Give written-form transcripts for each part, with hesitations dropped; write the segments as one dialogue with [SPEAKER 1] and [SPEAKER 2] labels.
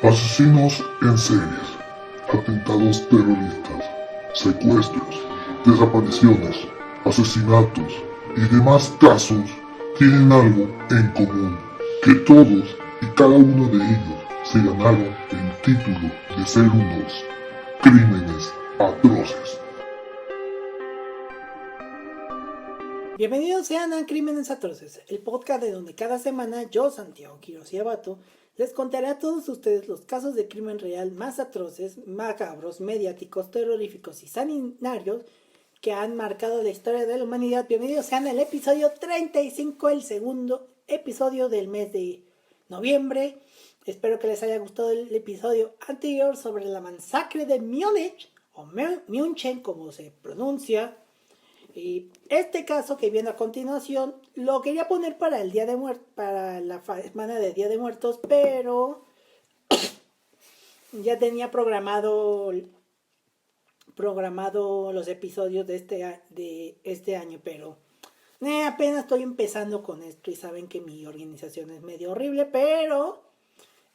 [SPEAKER 1] Asesinos en series, atentados terroristas, secuestros, desapariciones, asesinatos y demás casos tienen algo en común, que todos y cada uno de ellos se ganaron el título de ser unos crímenes atroces.
[SPEAKER 2] Bienvenidos sean a Crímenes Atroces, el podcast de donde cada semana yo, Santiago Quiroz y Abato, les contaré a todos ustedes los casos de crimen real más atroces, macabros, mediáticos, terroríficos y sanguinarios que han marcado la historia de la humanidad. Bienvenidos sean al episodio 35, el segundo episodio del mes de noviembre. Espero que les haya gustado el episodio anterior sobre la masacre de Múnich, o München como se pronuncia. Y este caso que viene a continuación lo quería poner para el Día de Muertos, para la semana de Día de Muertos, pero ya tenía programado los episodios de este año, pero apenas estoy empezando con esto y saben que mi organización es medio horrible, pero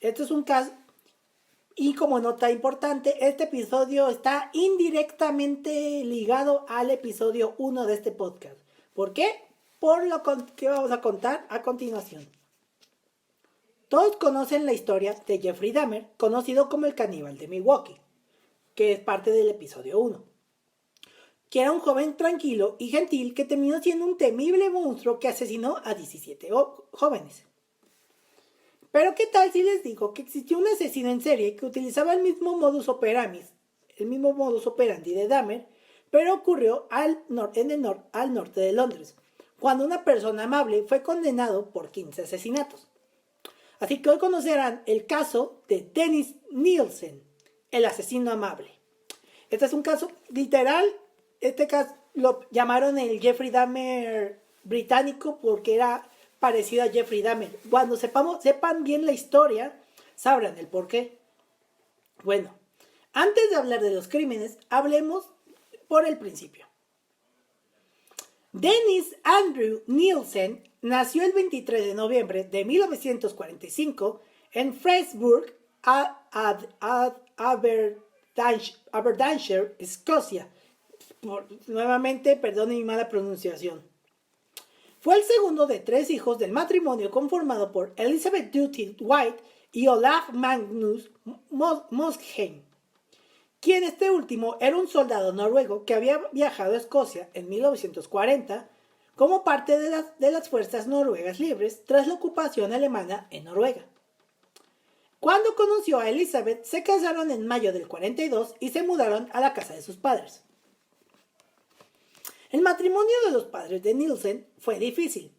[SPEAKER 2] esto es un caso. Y como nota importante, este episodio está indirectamente ligado al episodio 1 de este podcast. ¿Por qué? Por lo que vamos a contar a continuación. Todos conocen la historia de Jeffrey Dahmer, conocido como el caníbal de Milwaukee, que es parte del episodio 1. Que era un joven tranquilo y gentil que terminó siendo un temible monstruo que asesinó a 17 jóvenes. Pero ¿qué tal si les digo que existió un asesino en serie que utilizaba el mismo modus operandi de Dahmer, pero ocurrió al norte de Londres, cuando una persona amable fue condenado por 15 asesinatos. Así que hoy conocerán el caso de Dennis Nielsen, el asesino amable. Este es un caso literal. Este caso lo llamaron el Jeffrey Dahmer británico porque era parecido a Jeffrey Dahmer. Cuando sepan bien la historia, sabrán el por qué. Bueno, antes de hablar de los crímenes, hablemos por el principio. Dennis Andrew Nielsen nació el 23 de noviembre de 1945 en Freshburg, Aberdeenshire, Escocia. Nuevamente, perdone mi mala pronunciación. Fue el segundo de 3 hijos del matrimonio conformado por Elizabeth Duty White y Olaf Magnus Mosheim, quien este último era un soldado noruego que había viajado a Escocia en 1940 como parte de las fuerzas noruegas libres tras la ocupación alemana en Noruega. Cuando conoció a Elizabeth, se casaron en mayo del 42 y se mudaron a la casa de sus padres. El matrimonio de los padres de Nielsen fue difícil.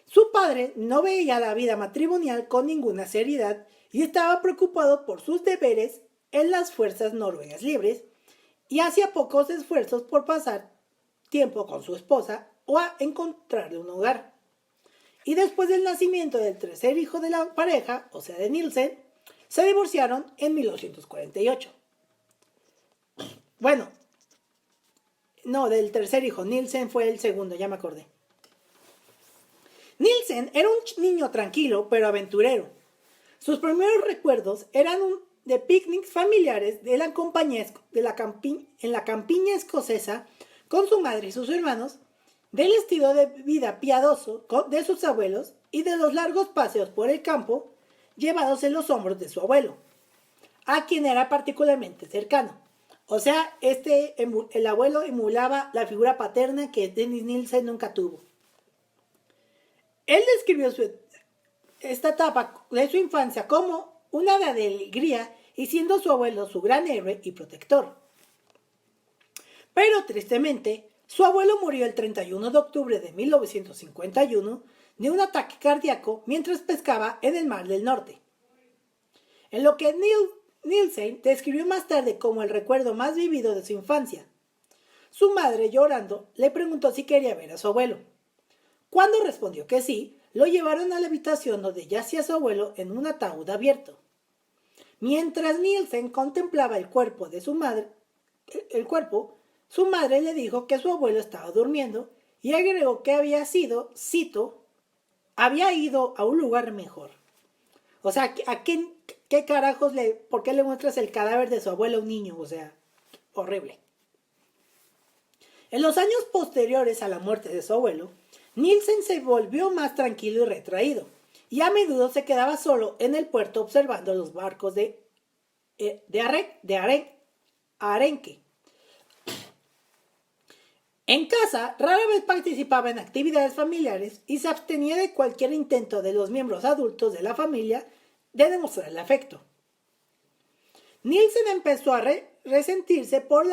[SPEAKER 2] Su padre no veía la vida matrimonial con ninguna seriedad y estaba preocupado por sus deberes en las fuerzas noruegas libres y hacía pocos esfuerzos por pasar tiempo con su esposa o a encontrarle un hogar. Y después del nacimiento del tercer hijo de la pareja, o sea de Nielsen, se divorciaron en 1948. Bueno, no, del tercer hijo. Nielsen fue el segundo, ya me acordé. Nielsen era un niño tranquilo, pero aventurero. Sus primeros recuerdos eran de picnics familiares en la campiña escocesa con su madre y sus hermanos, del estilo de vida piadoso de sus abuelos y de los largos paseos por el campo llevados en los hombros de su abuelo, a quien era particularmente cercano. O sea, el abuelo emulaba la figura paterna que Dennis Nielsen nunca tuvo. Él describió esta etapa de su infancia como una de alegría y siendo su abuelo su gran héroe y protector. Pero tristemente, su abuelo murió el 31 de octubre de 1951 de un ataque cardíaco mientras pescaba en el Mar del Norte. En lo que Nielsen describió más tarde como el recuerdo más vivido de su infancia. Su madre, llorando, le preguntó si quería ver a su abuelo. Cuando respondió que sí, lo llevaron a la habitación donde yacía su abuelo en un ataúd abierto. Mientras Nielsen contemplaba el cuerpo de su madre, su madre le dijo que su abuelo estaba durmiendo y agregó que había ido a un lugar mejor. O sea, ¿qué carajos por qué le muestras el cadáver de su abuelo a un niño? O sea, horrible. En los años posteriores a la muerte de su abuelo, Nielsen se volvió más tranquilo y retraído, y a menudo se quedaba solo en el puerto observando los barcos de arenque. En casa, rara vez participaba en actividades familiares y se abstenía de cualquier intento de los miembros adultos de la familia de demostrarle afecto. Nielsen empezó a resentirse por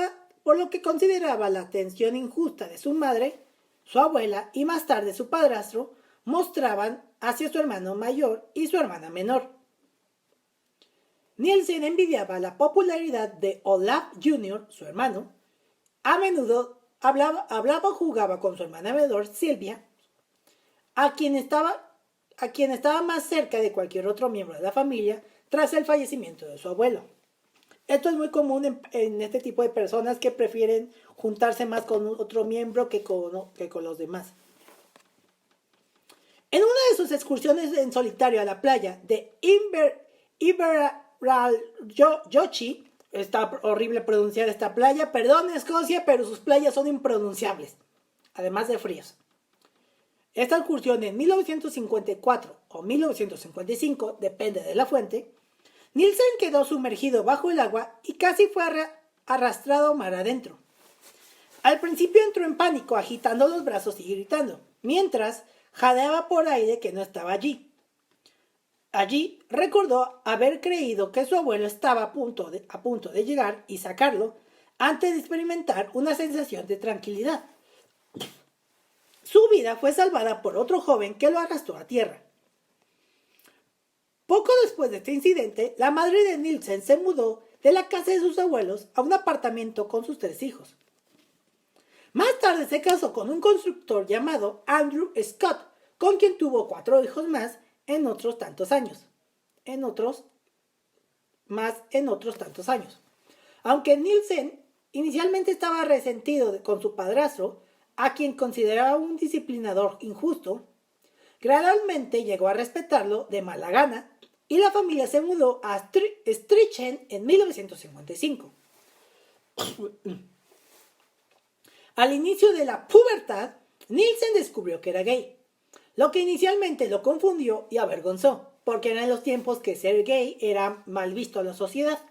[SPEAKER 2] lo que consideraba la atención injusta de su madre, su abuela y más tarde su padrastro mostraban hacia su hermano mayor y su hermana menor. Nielsen envidiaba la popularidad de Olaf Jr., su hermano. A menudo hablaba o jugaba con su hermana menor, Silvia, a quien estaba más cerca de cualquier otro miembro de la familia tras el fallecimiento de su abuelo. Esto es muy común en este tipo de personas que prefieren juntarse más con otro miembro que con los demás. En una de sus excursiones en solitario a la playa de Inverarallochi, está horrible pronunciar esta playa, perdón Escocia, pero sus playas son impronunciables, además de fríos. Esta excursión en 1954 o 1955, depende de la fuente, Nielsen quedó sumergido bajo el agua y casi fue arrastrado mar adentro. Al principio entró en pánico, agitando los brazos y gritando, mientras jadeaba por aire que no estaba allí. Allí recordó haber creído que su abuelo estaba a punto de llegar y sacarlo antes de experimentar una sensación de tranquilidad. Su vida fue salvada por otro joven que lo arrastró a tierra. Poco después de este incidente, la madre de Nielsen se mudó de la casa de sus abuelos a un apartamento con sus 3 hijos. Más tarde se casó con un constructor llamado Andrew Scott, con quien tuvo 4 hijos más en otros tantos años. Aunque Nielsen inicialmente estaba resentido con su padrastro, a quien consideraba un disciplinador injusto, gradualmente llegó a respetarlo de mala gana y la familia se mudó a Strichen en 1955. Al inicio de la pubertad, Nielsen descubrió que era gay, lo que inicialmente lo confundió y avergonzó, porque eran los tiempos que ser gay era mal visto a la sociedad.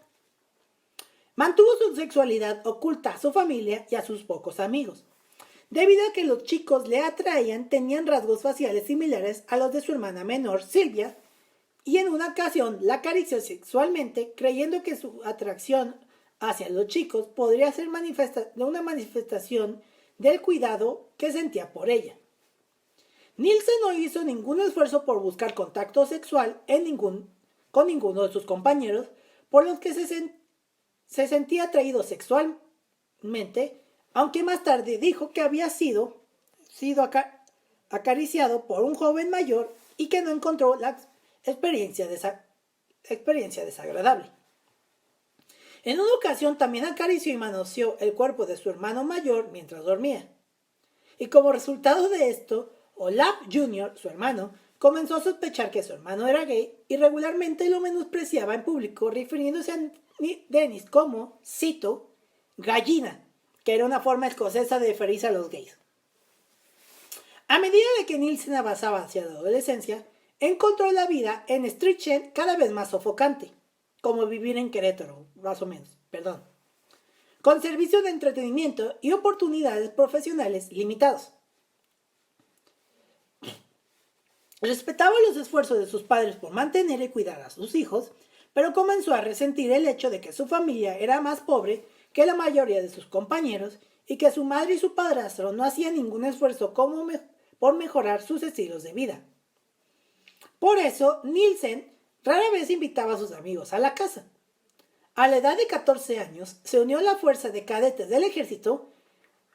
[SPEAKER 2] Mantuvo su sexualidad oculta a su familia y a sus pocos amigos. Debido a que los chicos le atraían, tenían rasgos faciales similares a los de su hermana menor, Silvia, y en una ocasión la acarició sexualmente, creyendo que su atracción hacia los chicos podría ser una manifestación del cuidado que sentía por ella. Nielsen no hizo ningún esfuerzo por buscar contacto sexual con ninguno de sus compañeros, por los que se sentía atraído sexualmente, aunque más tarde dijo que había sido acariciado por un joven mayor y que no encontró la experiencia desagradable. En una ocasión también acarició y manoseó el cuerpo de su hermano mayor mientras dormía. Y como resultado de esto, Olaf Jr., su hermano, comenzó a sospechar que su hermano era gay y regularmente lo menospreciaba en público, refiriéndose a Dennis como, cito, gallina, que era una forma escocesa de referirse a los gays. A medida de que Nielsen avanzaba hacia la adolescencia, encontró la vida en Strichen cada vez más sofocante, como vivir en Querétaro, más o menos, con servicios de entretenimiento y oportunidades profesionales limitados. Respetaba los esfuerzos de sus padres por mantener y cuidar a sus hijos, pero comenzó a resentir el hecho de que su familia era más pobre que la mayoría de sus compañeros y que su madre y su padrastro no hacían ningún esfuerzo por mejorar sus estilos de vida. Por eso, Nielsen rara vez invitaba a sus amigos a la casa. A la edad de 14 años, se unió a la fuerza de cadetes del ejército,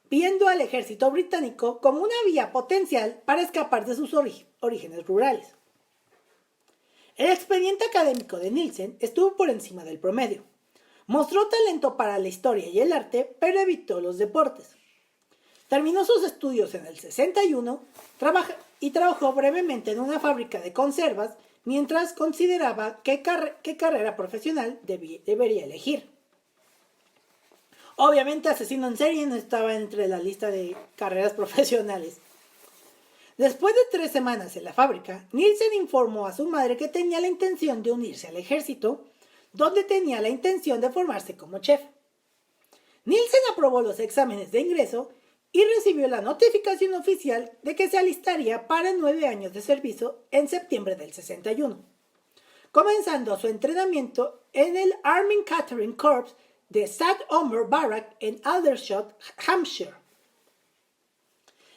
[SPEAKER 2] viendo al ejército británico como una vía potencial para escapar de sus orígenes rurales. El expediente académico de Nielsen estuvo por encima del promedio. Mostró talento para la historia y el arte, pero evitó los deportes. Terminó sus estudios en el 61 y trabajó brevemente en una fábrica de conservas mientras consideraba qué carrera profesional debería elegir. Obviamente, asesino en serie no estaba entre la lista de carreras profesionales. Después de 3 semanas en la fábrica, Nielsen informó a su madre que tenía la intención de unirse al ejército, donde tenía la intención de formarse como chef. Nielsen aprobó los exámenes de ingreso y recibió la notificación oficial de que se alistaría para 9 años de servicio en septiembre del 61, comenzando su entrenamiento en el Army Catering Corps de St. Omer Barrack en Aldershot, Hampshire.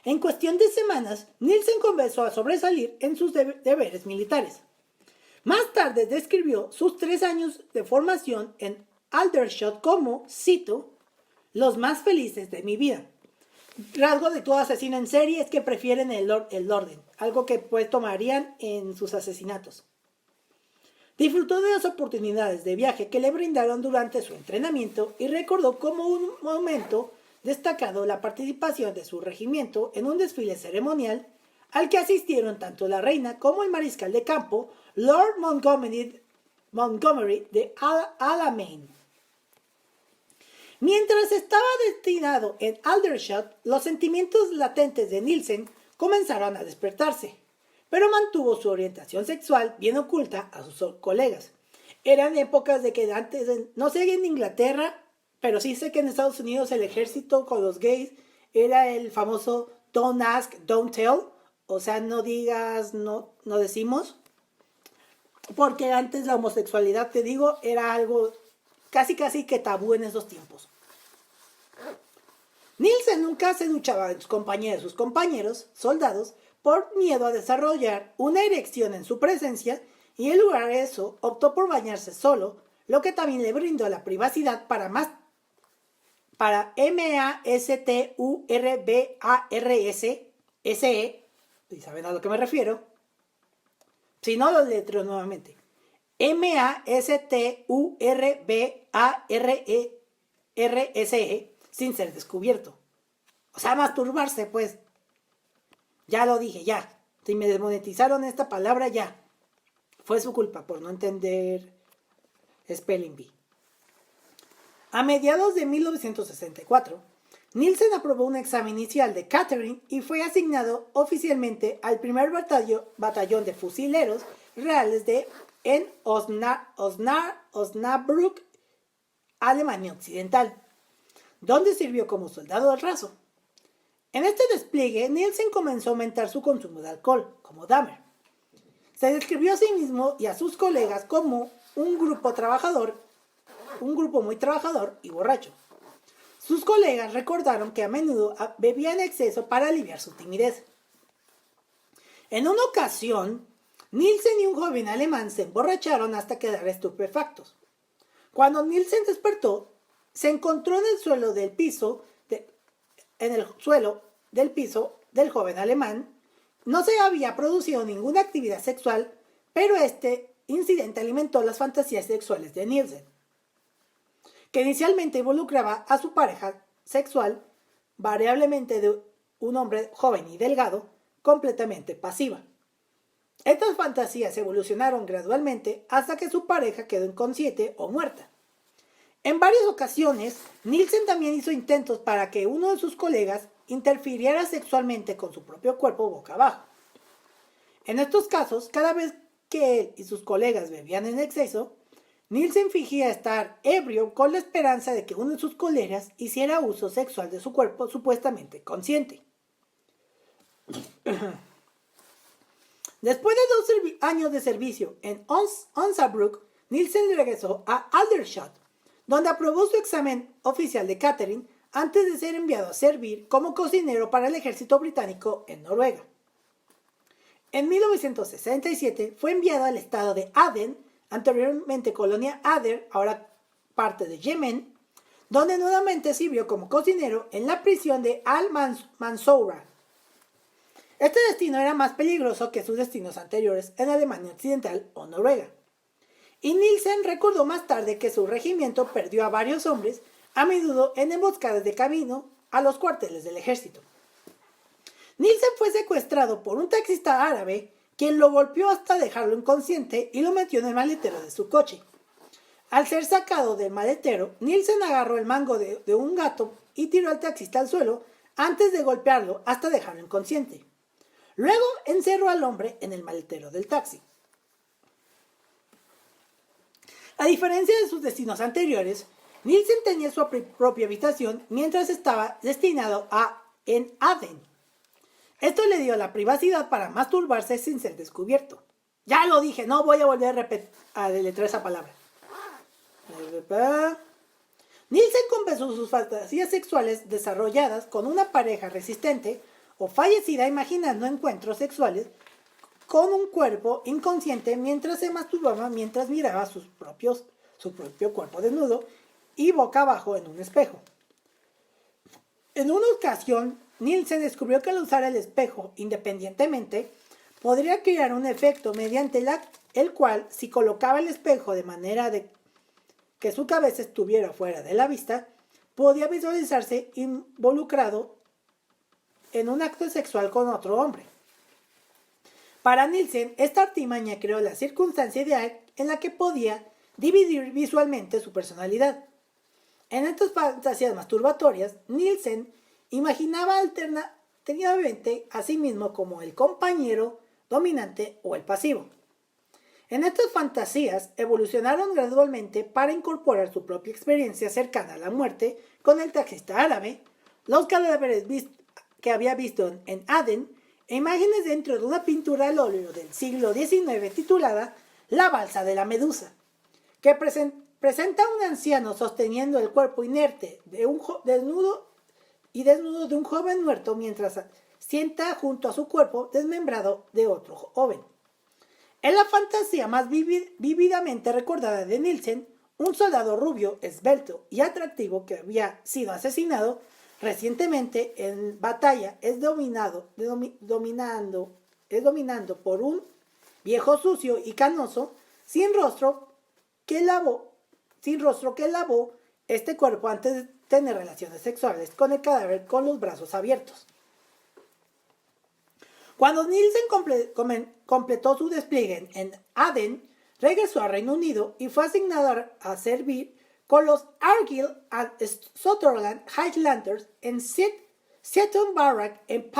[SPEAKER 2] En cuestión de semanas, Nielsen comenzó a sobresalir en sus deberes militares. Más tarde describió sus 3 años de formación en Aldershot como, cito, los más felices de mi vida. Rasgo de todo asesino en serie es que prefieren el orden, algo que pues tomarían en sus asesinatos. Disfrutó de las oportunidades de viaje que le brindaron durante su entrenamiento y recordó como un momento destacado la participación de su regimiento en un desfile ceremonial al que asistieron tanto la reina como el mariscal de campo Lord Montgomery de Alamein. Mientras estaba destinado en Aldershot, los sentimientos latentes de Nielsen comenzaron a despertarse, pero mantuvo su orientación sexual bien oculta a sus colegas. Eran épocas de que antes, no sé en Inglaterra, pero sí sé que en Estados Unidos el ejército con los gays era el famoso don't ask, don't tell, o sea, no digas, no decimos, porque antes la homosexualidad, te digo, era algo casi que tabú en esos tiempos. Nielsen nunca se duchaba en compañía de sus compañeros, soldados, por miedo a desarrollar una erección en su presencia, y en lugar de eso optó por bañarse solo, lo que también le brindó la privacidad para MASTURBARSSE, ¿y saben a lo que me refiero? Si no, lo letreo nuevamente. MASTURBARSSE sin ser descubierto. O sea, masturbarse, pues. Ya lo dije, ya. Si me desmonetizaron esta palabra, ya. Fue su culpa por no entender Spelling Bee. A mediados de 1964, Nielsen aprobó un examen inicial de catering y fue asignado oficialmente al primer batallón de fusileros reales en Osnabrück, Alemania Occidental, donde sirvió como soldado raso. En este despliegue, Nielsen comenzó a aumentar su consumo de alcohol, como Dahmer. Se describió a sí mismo y a sus colegas como un grupo muy trabajador y borracho. Sus colegas recordaron que a menudo bebía en exceso para aliviar su timidez. En una ocasión, Nielsen y un joven alemán se emborracharon hasta quedar estupefactos. Cuando Nielsen despertó, se encontró en el suelo del piso del joven alemán. No se había producido ninguna actividad sexual, pero este incidente alimentó las fantasías sexuales de Nielsen, que inicialmente involucraba a su pareja sexual, variablemente de un hombre joven y delgado, completamente pasiva. Estas fantasías evolucionaron gradualmente hasta que su pareja quedó inconsciente o muerta. En varias ocasiones, Nielsen también hizo intentos para que uno de sus colegas interfiriera sexualmente con su propio cuerpo boca abajo. En estos casos, cada vez que él y sus colegas bebían en exceso, Nielsen fingía estar ebrio con la esperanza de que uno de sus colegas hiciera uso sexual de su cuerpo supuestamente consciente. Después de 2 años de servicio en Osnabrück, Nielsen regresó a Aldershot, donde aprobó su examen oficial de catering antes de ser enviado a servir como cocinero para el ejército británico en Noruega. En 1967 fue enviado al estado de Aden, anteriormente colonia Ader, ahora parte de Yemen, donde nuevamente sirvió como cocinero en la prisión de Al-Mansoura. Este destino era más peligroso que sus destinos anteriores en Alemania Occidental o Noruega. Y Nielsen recordó más tarde que su regimiento perdió a varios hombres, a menudo en emboscadas de camino a los cuarteles del ejército. Nielsen fue secuestrado por un taxista árabe quien lo golpeó hasta dejarlo inconsciente y lo metió en el maletero de su coche. Al ser sacado del maletero, Nielsen agarró el mango de un gato y tiró al taxista al suelo antes de golpearlo hasta dejarlo inconsciente. Luego encerró al hombre en el maletero del taxi. A diferencia de sus destinos anteriores, Nielsen tenía su propia habitación mientras estaba destinado en Aden. Esto le dio la privacidad para masturbarse sin ser descubierto. Ya lo dije, no voy a volver a deletrear esa palabra. Nielsen compensó sus fantasías sexuales desarrolladas con una pareja resistente o fallecida imaginando encuentros sexuales con un cuerpo inconsciente mientras se masturbaba mientras miraba su propio cuerpo desnudo y boca abajo en un espejo. En una ocasión, Nielsen descubrió que al usar el espejo independientemente podría crear un efecto mediante el cual, si colocaba el espejo de manera de que su cabeza estuviera fuera de la vista, podía visualizarse involucrado en un acto sexual con otro hombre. Para Nielsen, esta artimaña creó la circunstancia ideal en la que podía dividir visualmente su personalidad. En estas fantasías masturbatorias, Nielsen imaginaba alternativamente a sí mismo como el compañero dominante o el pasivo. En estas fantasías evolucionaron gradualmente para incorporar su propia experiencia cercana a la muerte con el taxista árabe, los cadáveres que había visto en Aden e imágenes dentro de una pintura al óleo del siglo XIX titulada La balsa de la medusa, que presenta a un anciano sosteniendo el cuerpo inerte desnudo de un joven muerto mientras sienta junto a su cuerpo desmembrado de otro joven. En la fantasía más vívidamente recordada de Nielsen, un soldado rubio, esbelto y atractivo que había sido asesinado recientemente en batalla es dominando por un viejo sucio y canoso sin rostro que lavó este cuerpo antes de tener relaciones sexuales con el cadáver con los brazos abiertos. Cuando Nielsen completó su despliegue en Aden, regresó al Reino Unido y fue asignado a servir con los Argyll and Sutherland Highlanders en Seaton Barrack en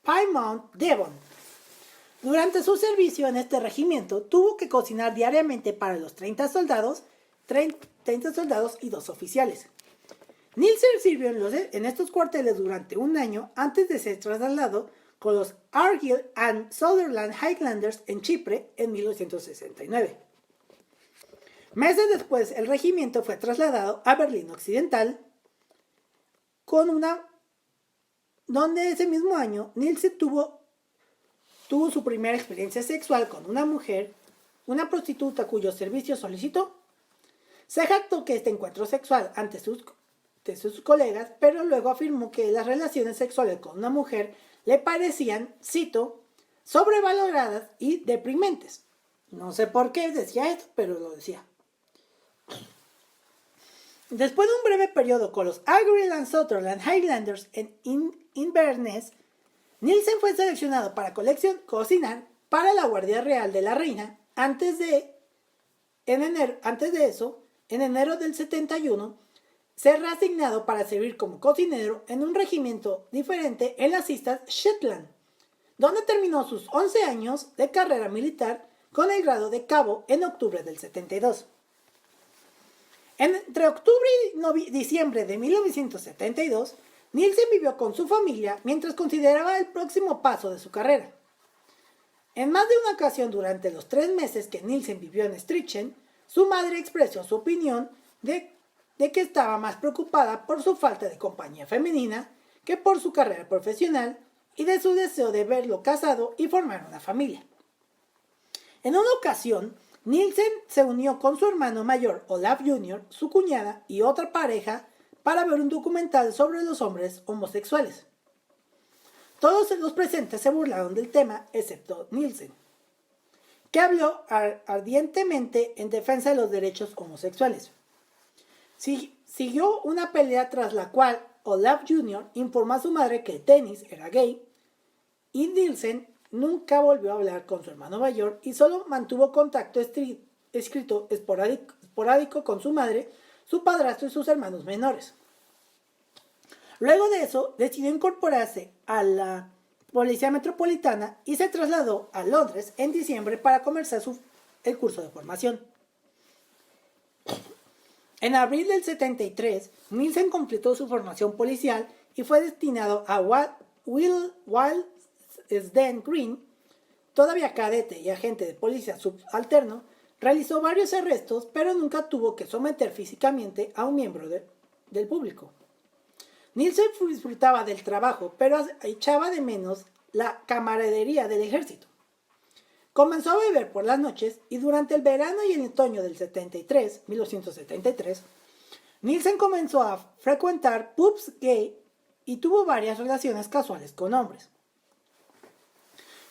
[SPEAKER 2] Plymouth, Devon. Durante su servicio en este regimiento, tuvo que cocinar diariamente para los 30 soldados y 2 oficiales. Nielsen sirvió en estos cuarteles durante un año antes de ser trasladado con los Argyll and Sutherland Highlanders en Chipre en 1969. Meses después, el regimiento fue trasladado a Berlín Occidental, donde ese mismo año Nielsen tuvo su primera experiencia sexual con una mujer, una prostituta cuyo servicio solicitó. Se jactó que este encuentro sexual ante sus colegas, pero luego afirmó que las relaciones sexuales con una mujer le parecían, cito, sobrevaloradas y deprimentes. No sé por qué decía esto, pero lo decía. Después de un breve periodo con los Argyll and Sutherland Highlanders en Inverness, Nielsen fue seleccionado para cocinar para la Guardia Real de la Reina. En enero del 71, ser reasignado para servir como cocinero en un regimiento diferente en las Islas Shetland, donde terminó sus 11 años de carrera militar con el grado de cabo en octubre del 72. Entre octubre y diciembre de 1972, Nielsen vivió con su familia mientras consideraba el próximo paso de su carrera. En más de una ocasión durante los 3 meses que Nielsen vivió en Strichen, su madre expresó su opinión de que estaba más preocupada por su falta de compañía femenina que por su carrera profesional y de su deseo de verlo casado y formar una familia. En una ocasión, Nielsen se unió con su hermano mayor Olaf Jr., su cuñada y otra pareja para ver un documental sobre los hombres homosexuales. Todos los presentes se burlaron del tema, excepto Nielsen, que habló ardientemente en defensa de los derechos homosexuales. Siguió una pelea tras la cual Olaf Jr. informó a su madre que el tenis era gay y Nielsen nunca volvió a hablar con su hermano mayor y solo mantuvo contacto escrito esporádico con su madre, su padrastro y sus hermanos menores. Luego de eso, decidió incorporarse a la Policía Metropolitana y se trasladó a Londres en diciembre para comenzar el curso de formación. En abril del 73, Nielsen completó su formación policial y fue destinado a Willesden Green, todavía cadete y agente de policía subalterno. Realizó varios arrestos, pero nunca tuvo que someter físicamente a un miembro del público. Nielsen disfrutaba del trabajo, pero echaba de menos la camaradería del ejército. Comenzó a beber por las noches y durante el verano y el otoño del 1973, Nielsen comenzó a frecuentar pubs gay y tuvo varias relaciones casuales con hombres.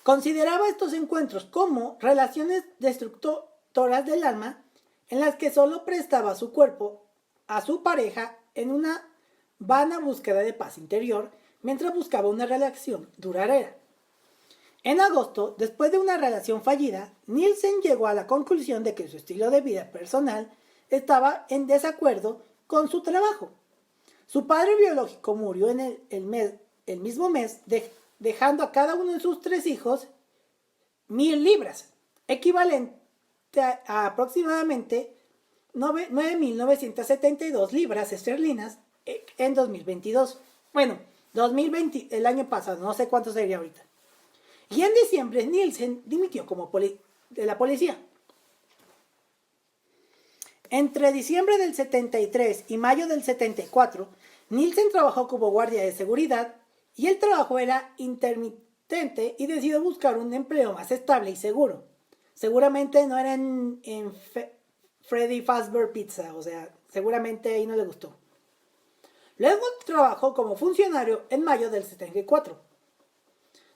[SPEAKER 2] Consideraba estos encuentros como relaciones destructoras del alma en las que solo prestaba su cuerpo a su pareja en una vana búsqueda de paz interior mientras buscaba una relación duradera. En agosto, después de una relación fallida, Nielsen llegó a la conclusión de que su estilo de vida personal estaba en desacuerdo con su trabajo. Su padre biológico murió en el mismo mes, dejando a cada uno de sus 3 hijos 1,000 libras, equivalente a aproximadamente 9.972 libras esterlinas en 2022. Bueno, 2020, el año pasado, no sé cuánto sería ahorita. Y en diciembre Nielsen dimitió de la policía. Entre diciembre del 73 y mayo del 74, Nielsen trabajó como guardia de seguridad y el trabajo era intermitente y decidió buscar un empleo más estable y seguro. Seguramente no era en Freddy Fazbear Pizza, o sea, seguramente ahí no le gustó. Luego trabajó como funcionario en mayo del 74,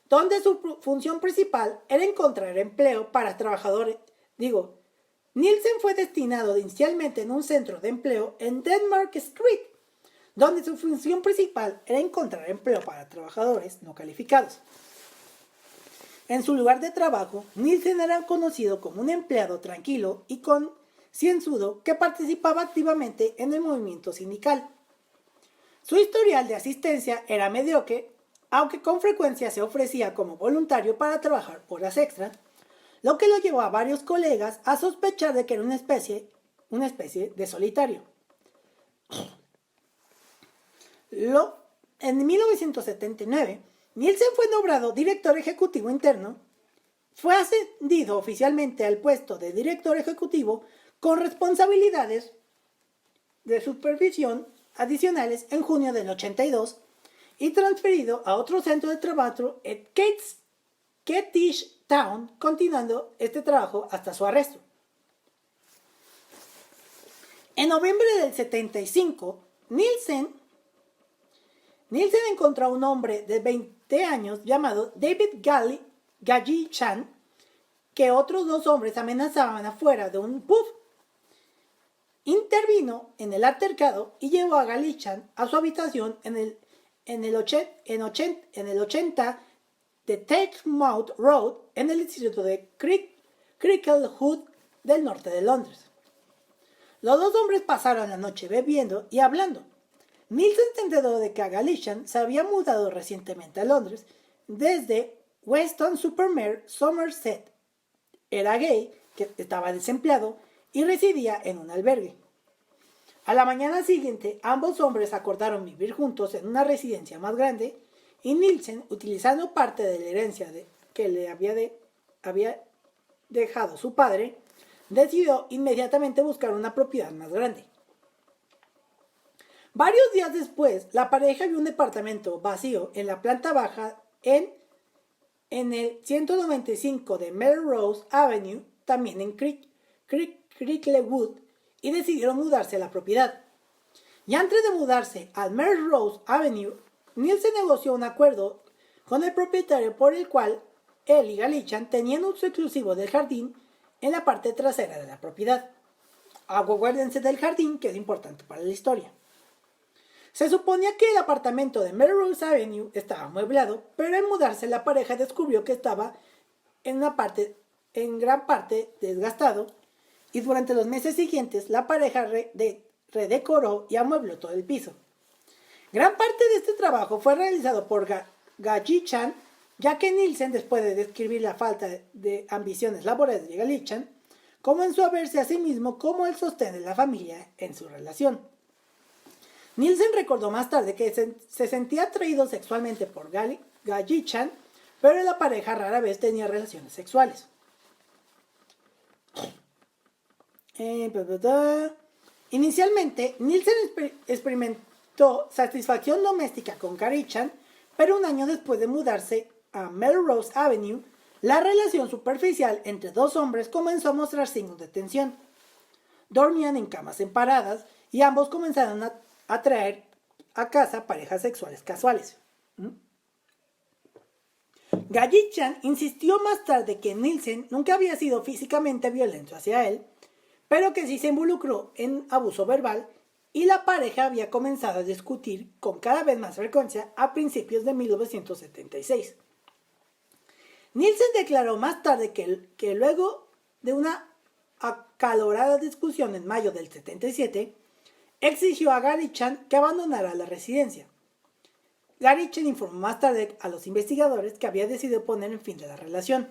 [SPEAKER 2] donde su función principal era encontrar empleo para trabajadores. Nielsen fue destinado inicialmente en un centro de empleo en Denmark Street, donde su función principal era encontrar empleo para trabajadores no calificados. En su lugar de trabajo, Nielsen era conocido como un empleado tranquilo y concienzudo que participaba activamente en el movimiento sindical. Su historial de asistencia era mediocre, aunque con frecuencia se ofrecía como voluntario para trabajar horas extra, lo que lo llevó a varios colegas a sospechar de que era una especie de solitario. En 1979, Nielsen fue nombrado director ejecutivo interno. Fue ascendido oficialmente al puesto de director ejecutivo con responsabilidades de supervisión adicionales en junio del 82 y transferido a otro centro de trabajo en Kentish Town, continuando este trabajo hasta su arresto. En noviembre del 75, Nielsen encontró a un hombre de 20 años llamado David Gallichan, que otros 2 hombres amenazaban afuera de un pub. Intervino en el altercado y llevó a Gallichan a su habitación en el 80 de Takemouth Road, en el distrito de Cricklewood del norte de Londres. Los 2 hombres pasaron la noche bebiendo y hablando. Nielsen se enteró de que Gallichan se había mudado recientemente a Londres desde Weston-super-Mare, Somerset. Era gay, que estaba desempleado y residía en un albergue. A la mañana siguiente, ambos hombres acordaron vivir juntos en una residencia más grande y Nielsen, utilizando parte de la herencia que le había dejado su padre, decidió inmediatamente buscar una propiedad más grande. Varios días después, la pareja vio un departamento vacío en la planta baja en el 195 de Melrose Avenue, también en Cricklewood, y decidieron mudarse a la propiedad. Y antes de mudarse al Melrose Avenue, Nielsen negoció un acuerdo con el propietario por el cual él y Gallichan tenían uso exclusivo del jardín en la parte trasera de la propiedad. Acuérdense del jardín, que es importante para la historia. Se suponía que el apartamento de Melrose Avenue estaba amueblado, pero al mudarse la pareja descubrió que estaba en gran parte desgastado, y durante los meses siguientes la pareja redecoró y amuebló todo el piso. Gran parte de este trabajo fue realizado por Gaji-chan, ya que Nielsen, después de describir la falta de ambiciones laborales de Gaji-chan, comenzó a verse a sí mismo como el sostén de la familia en su relación. Nielsen recordó más tarde que se sentía atraído sexualmente por Gaji-chan, pero la pareja rara vez tenía relaciones sexuales. Inicialmente, Nielsen experimentó satisfacción doméstica con Gaji-chan, pero un año después de mudarse a Melrose Avenue, la relación superficial entre dos hombres comenzó a mostrar signos de tensión. Dormían en camas separadas y ambos comenzaron a traer a casa parejas sexuales casuales. Gaji-chan insistió más tarde que Nielsen nunca había sido físicamente violento hacia él, pero que sí se involucró en abuso verbal, y la pareja había comenzado a discutir con cada vez más frecuencia a principios de 1976. Nielsen declaró más tarde que luego de una acalorada discusión en mayo del 77, exigió a Gaji-chan que abandonara la residencia. Gaji-chan informó más tarde a los investigadores que había decidido poner en fin de la relación.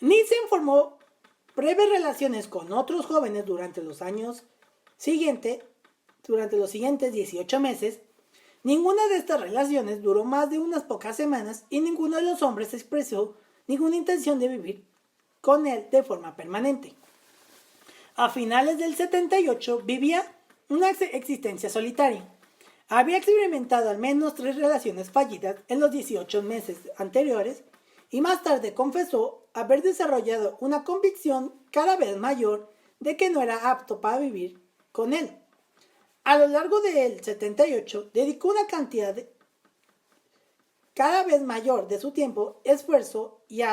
[SPEAKER 2] Nielsen formó breves relaciones con otros jóvenes durante los siguientes 18 meses. Ninguna de estas relaciones duró más de unas pocas semanas y ninguno de los hombres expresó ninguna intención de vivir con él de forma permanente. A finales del 78 vivía una existencia solitaria. Había experimentado al menos 3 relaciones fallidas en los 18 meses anteriores y más tarde confesó haber desarrollado una convicción cada vez mayor de que no era apto para vivir con él. A lo largo del 78 dedicó una cantidad cada vez mayor de su tiempo, esfuerzo y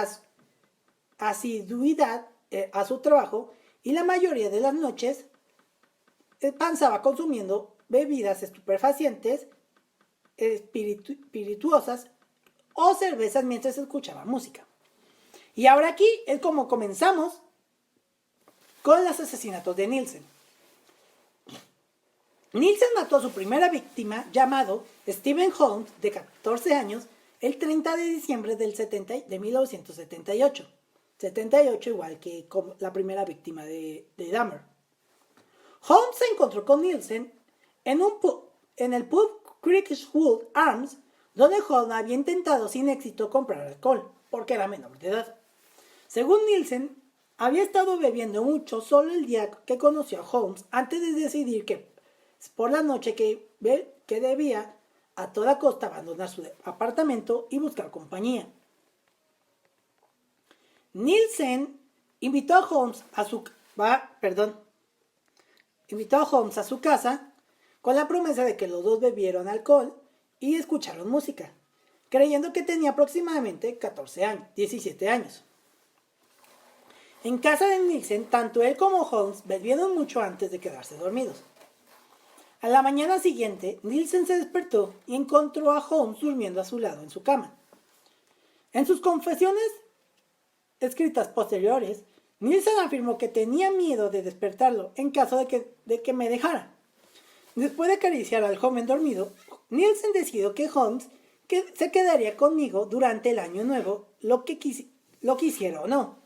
[SPEAKER 2] asiduidad a su trabajo, y la mayoría de las noches pasaba consumiendo bebidas estupefacientes, espirituosas o cervezas mientras escuchaba música. Y ahora aquí es como comenzamos con los asesinatos de Nielsen. Nielsen mató a su primera víctima, llamado Stephen Holmes, de 14 años, el 30 de diciembre de 1978. 78 igual que la primera víctima de Dahmer. Holmes se encontró con Nielsen en el pub Crickwood Arms, donde Holmes había intentado sin éxito comprar alcohol, porque era menor de edad. Según Nielsen, había estado bebiendo mucho solo el día que conoció a Holmes, antes de decidir que por la noche que debía a toda costa abandonar su apartamento y buscar compañía. Nielsen invitó a Holmes a su casa con la promesa de que los dos bebieron alcohol y escucharon música, creyendo que tenía aproximadamente 17 años. En casa de Nielsen, tanto él como Holmes bebieron mucho antes de quedarse dormidos. A la mañana siguiente, Nielsen se despertó y encontró a Holmes durmiendo a su lado en su cama. En sus confesiones escritas posteriores, Nielsen afirmó que tenía miedo de despertarlo en caso de que me dejara. Después de acariciar al joven dormido, Nielsen decidió que Holmes se quedaría conmigo durante el año nuevo, lo quisiera o no.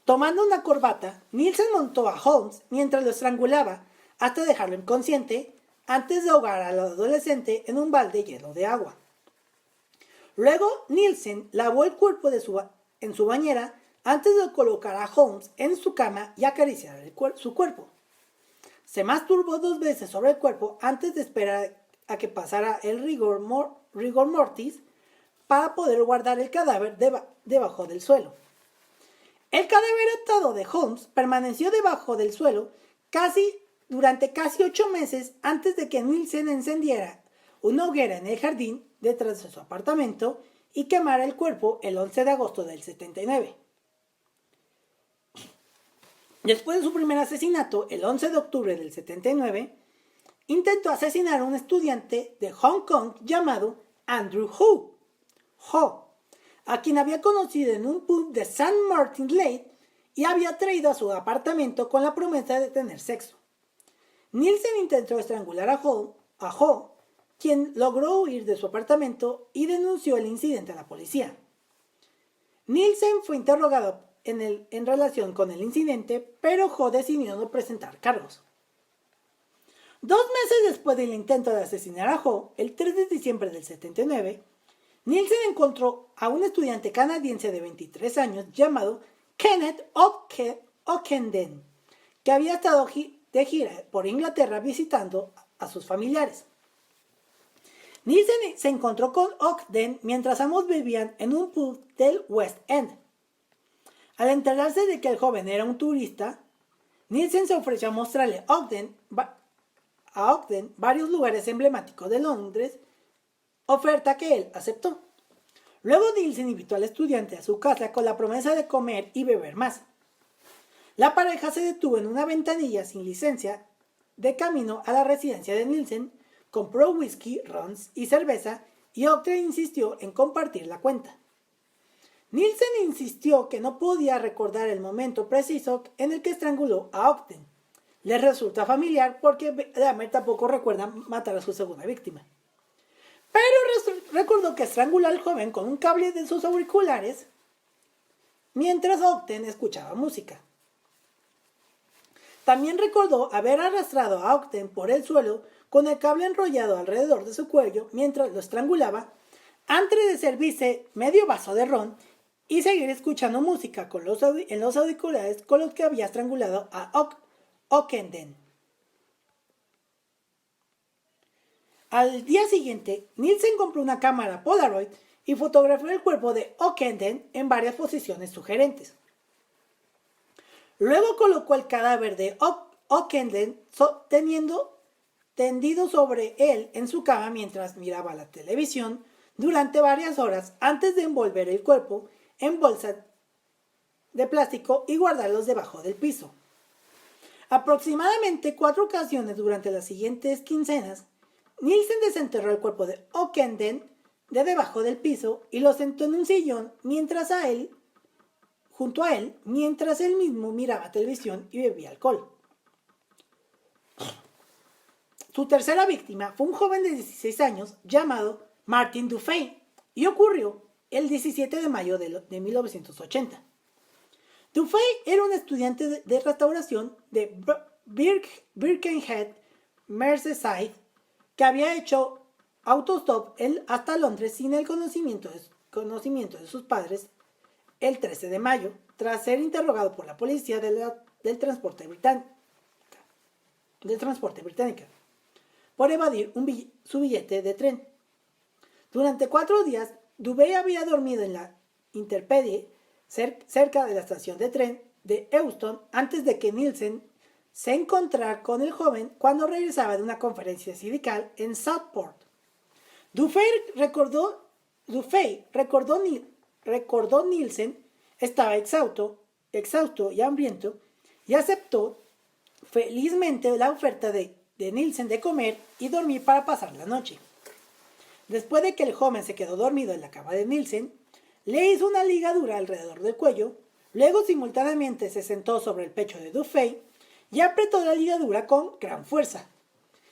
[SPEAKER 2] Tomando una corbata, Nielsen montó a Holmes mientras lo estrangulaba hasta dejarlo inconsciente, antes de ahogar al adolescente en un balde lleno de agua. Luego, Nielsen lavó el cuerpo en su bañera antes de colocar a Holmes en su cama y acariciar su cuerpo. Se masturbó 2 veces sobre el cuerpo antes de esperar a que pasara el rigor mortis para poder guardar el cadáver debajo del suelo. El cadáver atado de Holmes permaneció debajo del suelo durante casi 8 meses antes de que Nielsen encendiera una hoguera en el jardín detrás de su apartamento y quemara el cuerpo el 11 de agosto del 79. Después de su primer asesinato, el 11 de octubre del 79, intentó asesinar a un estudiante de Hong Kong llamado Andrew Ho, a quien había conocido en un pub de St. Martin's Lane y había traído a su apartamento con la promesa de tener sexo. Nielsen intentó estrangular a Ho, quien logró huir de su apartamento y denunció el incidente a la policía. Nielsen fue interrogado en relación con el incidente, pero Ho decidió no presentar cargos. 2 meses después del intento de asesinar a Ho, el 3 de diciembre del 79, Nielsen encontró a un estudiante canadiense de 23 años llamado Kenneth Ockenden, que había estado de gira por Inglaterra visitando a sus familiares. Nielsen se encontró con Ogden mientras ambos vivían en un pub del West End. Al enterarse de que el joven era un turista, Nielsen se ofreció a mostrarle a Ogden varios lugares emblemáticos de Londres, oferta que él aceptó. Luego Nielsen invitó al estudiante a su casa con la promesa de comer y beber más. La pareja se detuvo en una ventanilla sin licencia de camino a la residencia de Nielsen, compró whisky, ron y cerveza y Ogden insistió en compartir la cuenta. Nielsen insistió que no podía recordar el momento preciso en el que estranguló a Ogden. Le resulta familiar porque Dahmer tampoco recuerda matar a su segunda víctima. Pero recordó que estranguló al joven con un cable de sus auriculares mientras Ogden escuchaba música. También recordó haber arrastrado a Ogden por el suelo con el cable enrollado alrededor de su cuello mientras lo estrangulaba, antes de servirse medio vaso de ron y seguir escuchando música en los auriculares con los que había estrangulado a Ockenden. Al día siguiente, Nielsen compró una cámara Polaroid y fotografió el cuerpo de Ockenden en varias posiciones sugerentes. Luego colocó el cadáver de Ockenden tendido sobre él en su cama mientras miraba la televisión durante varias horas antes de envolver el cuerpo en bolsas de plástico y guardarlos debajo del piso. Aproximadamente 4 ocasiones durante las siguientes quincenas, Nielsen desenterró el cuerpo de Ockenden de debajo del piso y lo sentó en un sillón junto a él, mientras él mismo miraba televisión y bebía alcohol. Su tercera víctima fue un joven de 16 años llamado Martin Dufay y ocurrió el 17 de mayo de 1980. Dufay era un estudiante de restauración de Birkenhead, Merseyside, que había hecho autostop hasta Londres sin el conocimiento de sus padres el 13 de mayo, tras ser interrogado por la policía del transporte británica por evadir su billete de tren. Durante 4 días, Dufay había dormido en la Intemperie cerca de la estación de tren de Euston antes de que Nielsen se encontrara con el joven cuando regresaba de una conferencia sindical en Southport. Dufay recordó Nielsen estaba exhausto y hambriento y aceptó felizmente la oferta de Nielsen de comer y dormir para pasar la noche. Después de que el joven se quedó dormido en la cama de Nielsen, le hizo una ligadura alrededor del cuello, luego simultáneamente se sentó sobre el pecho de Dufay y apretó la ligadura con gran fuerza.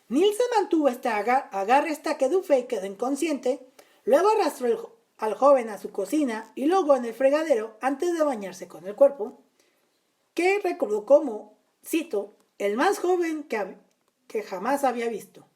[SPEAKER 2] Nielsen mantuvo este agarre hasta que Dufay quedó inconsciente, luego arrastró al joven a su cocina y luego en el fregadero antes de bañarse con el cuerpo, que recordó como, cito, el más joven que jamás había visto.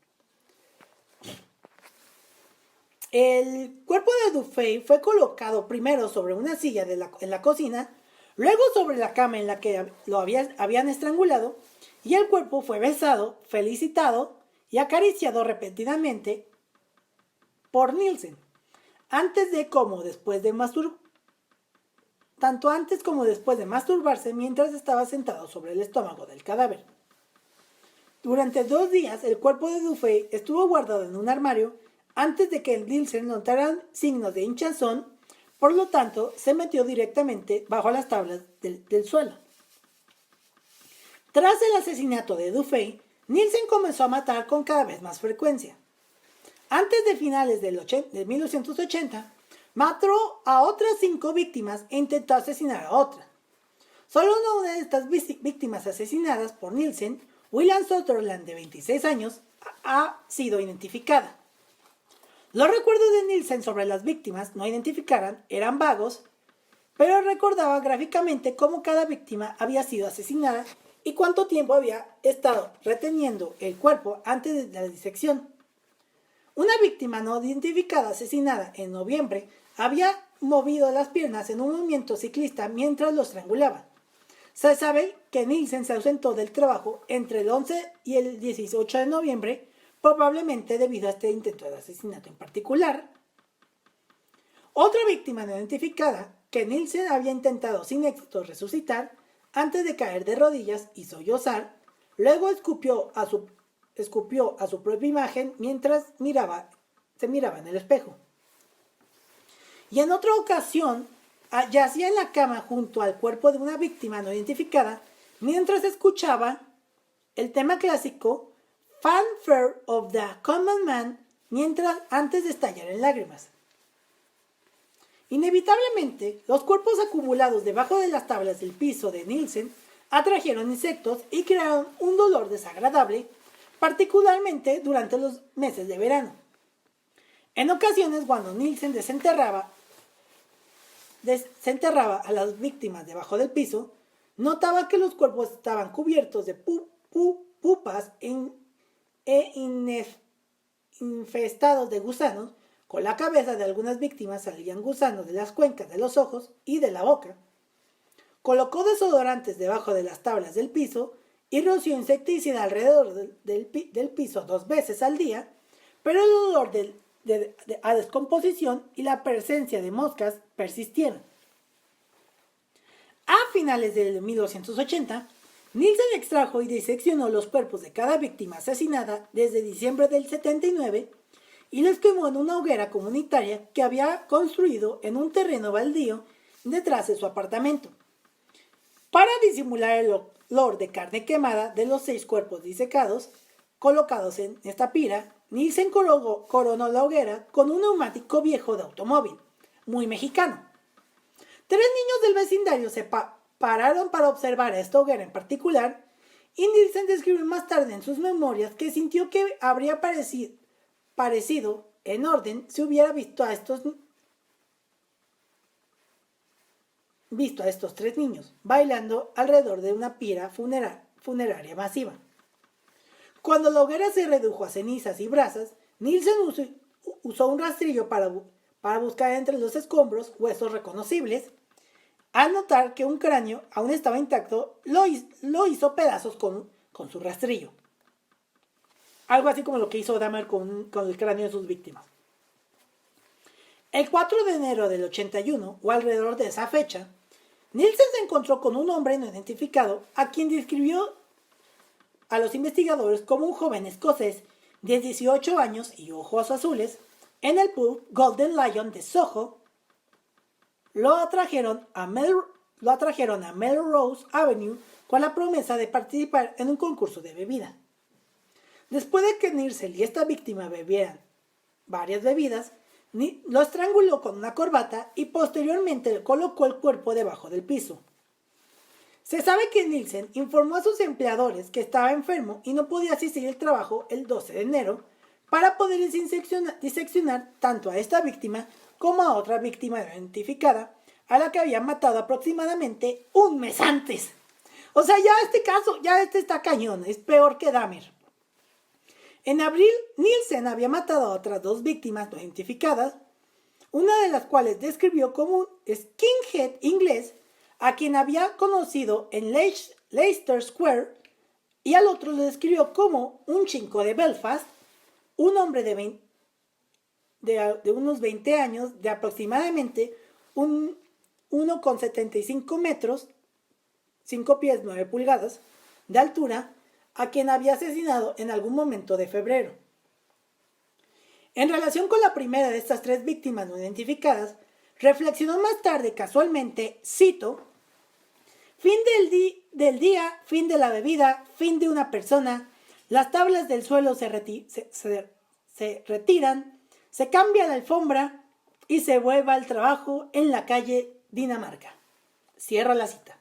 [SPEAKER 2] El cuerpo de Dufay fue colocado primero sobre una silla en la cocina, luego sobre la cama en la que lo habían estrangulado, y el cuerpo fue besado, felicitado y acariciado repentinamente por Nielsen, tanto antes como después de masturbarse mientras estaba sentado sobre el estómago del cadáver. Durante 2 días, el cuerpo de Dufay estuvo guardado en un armario antes de que Nielsen notara signos de hinchazón, por lo tanto, se metió directamente bajo las tablas del suelo. Tras el asesinato de Dufay, Nielsen comenzó a matar con cada vez más frecuencia. Antes de finales de 1980, mató a otras 5 víctimas e intentó asesinar a otra. Solo una de estas víctimas asesinadas por Nielsen, William Sutherland, de 26 años, ha sido identificada. Los recuerdos de Nielsen sobre las víctimas no identificadas eran vagos, pero recordaba gráficamente cómo cada víctima había sido asesinada y cuánto tiempo había estado reteniendo el cuerpo antes de la disección. Una víctima no identificada asesinada en noviembre había movido las piernas en un movimiento ciclista mientras lo estrangulaba. Se sabe que Nielsen se ausentó del trabajo entre el 11 y el 18 de noviembre, probablemente debido a este intento de asesinato en particular. Otra víctima no identificada, que Nielsen había intentado sin éxito resucitar antes de caer de rodillas y sollozar, luego escupió a su propia imagen mientras se miraba en el espejo. Y en otra ocasión, yacía en la cama junto al cuerpo de una víctima no identificada mientras escuchaba el tema clásico Fanfare of the Common Man antes de estallar en lágrimas. Inevitablemente, los cuerpos acumulados debajo de las tablas del piso de Nielsen atrajeron insectos y crearon un dolor desagradable, particularmente durante los meses de verano. En ocasiones, cuando Nielsen desenterraba a las víctimas debajo del piso, notaba que los cuerpos estaban cubiertos de pupas infestados de gusanos. Con la cabeza de algunas víctimas salían gusanos de las cuencas de los ojos y de la boca. Colocó desodorantes debajo de las tablas del piso y roció insecticida alrededor del piso 2 veces al día, pero el olor a descomposición y la presencia de moscas persistieron. A finales de 1980, Nielsen extrajo y diseccionó los cuerpos de cada víctima asesinada desde diciembre del 79 y los quemó en una hoguera comunitaria que había construido en un terreno baldío detrás de su apartamento. Para disimular el olor de carne quemada de los 6 cuerpos disecados colocados en esta pira, Nielsen coronó la hoguera con un neumático viejo de automóvil, muy mexicano. 3 niños del vecindario se pararon para observar esta hoguera en particular, y Nielsen describió más tarde en sus memorias que sintió que habría parecido en orden si hubiera visto a estos 3 niños bailando alrededor de una pira funeraria masiva. Cuando la hoguera se redujo a cenizas y brasas, Nielsen usó un rastrillo para buscar entre los escombros huesos reconocibles. Al notar que un cráneo aún estaba intacto, lo hizo pedazos con su rastrillo. Algo así como lo que hizo Dahmer con el cráneo de sus víctimas. El 4 de enero del 81, o alrededor de esa fecha, Nielsen se encontró con un hombre no identificado a quien describió a los investigadores como un joven escocés de 18 años y ojos azules en el pub Golden Lion de Soho. Lo atrajeron a Melrose Avenue con la promesa de participar en un concurso de bebida. Después de que Nielsen y esta víctima bebieran varias bebidas, lo estranguló con una corbata y posteriormente le colocó el cuerpo debajo del piso. Se sabe que Nielsen informó a sus empleadores que estaba enfermo y no podía asistir al trabajo el 12 de enero para poder diseccionar tanto a esta víctima como a otra víctima identificada, a la que había matado aproximadamente un mes antes. O sea, este está cañón, es peor que Dahmer. En abril, Nielsen había matado a otras 2 víctimas no identificadas, una de las cuales describió como un skinhead inglés a quien había conocido en Leicester Square, y al otro lo describió como un chico de Belfast, un hombre de unos 20 años, de aproximadamente 1,75 metros, 5 pies 9 pulgadas de altura, a quien había asesinado en algún momento de febrero. En relación con la primera de estas 3 víctimas no identificadas, reflexionó más tarde casualmente, cito: fin del día, fin de la bebida, fin de una persona, Las tablas del suelo se retiran, se cambia la alfombra y se vuelve al trabajo en la calle Dinamarca. Cierra la cita.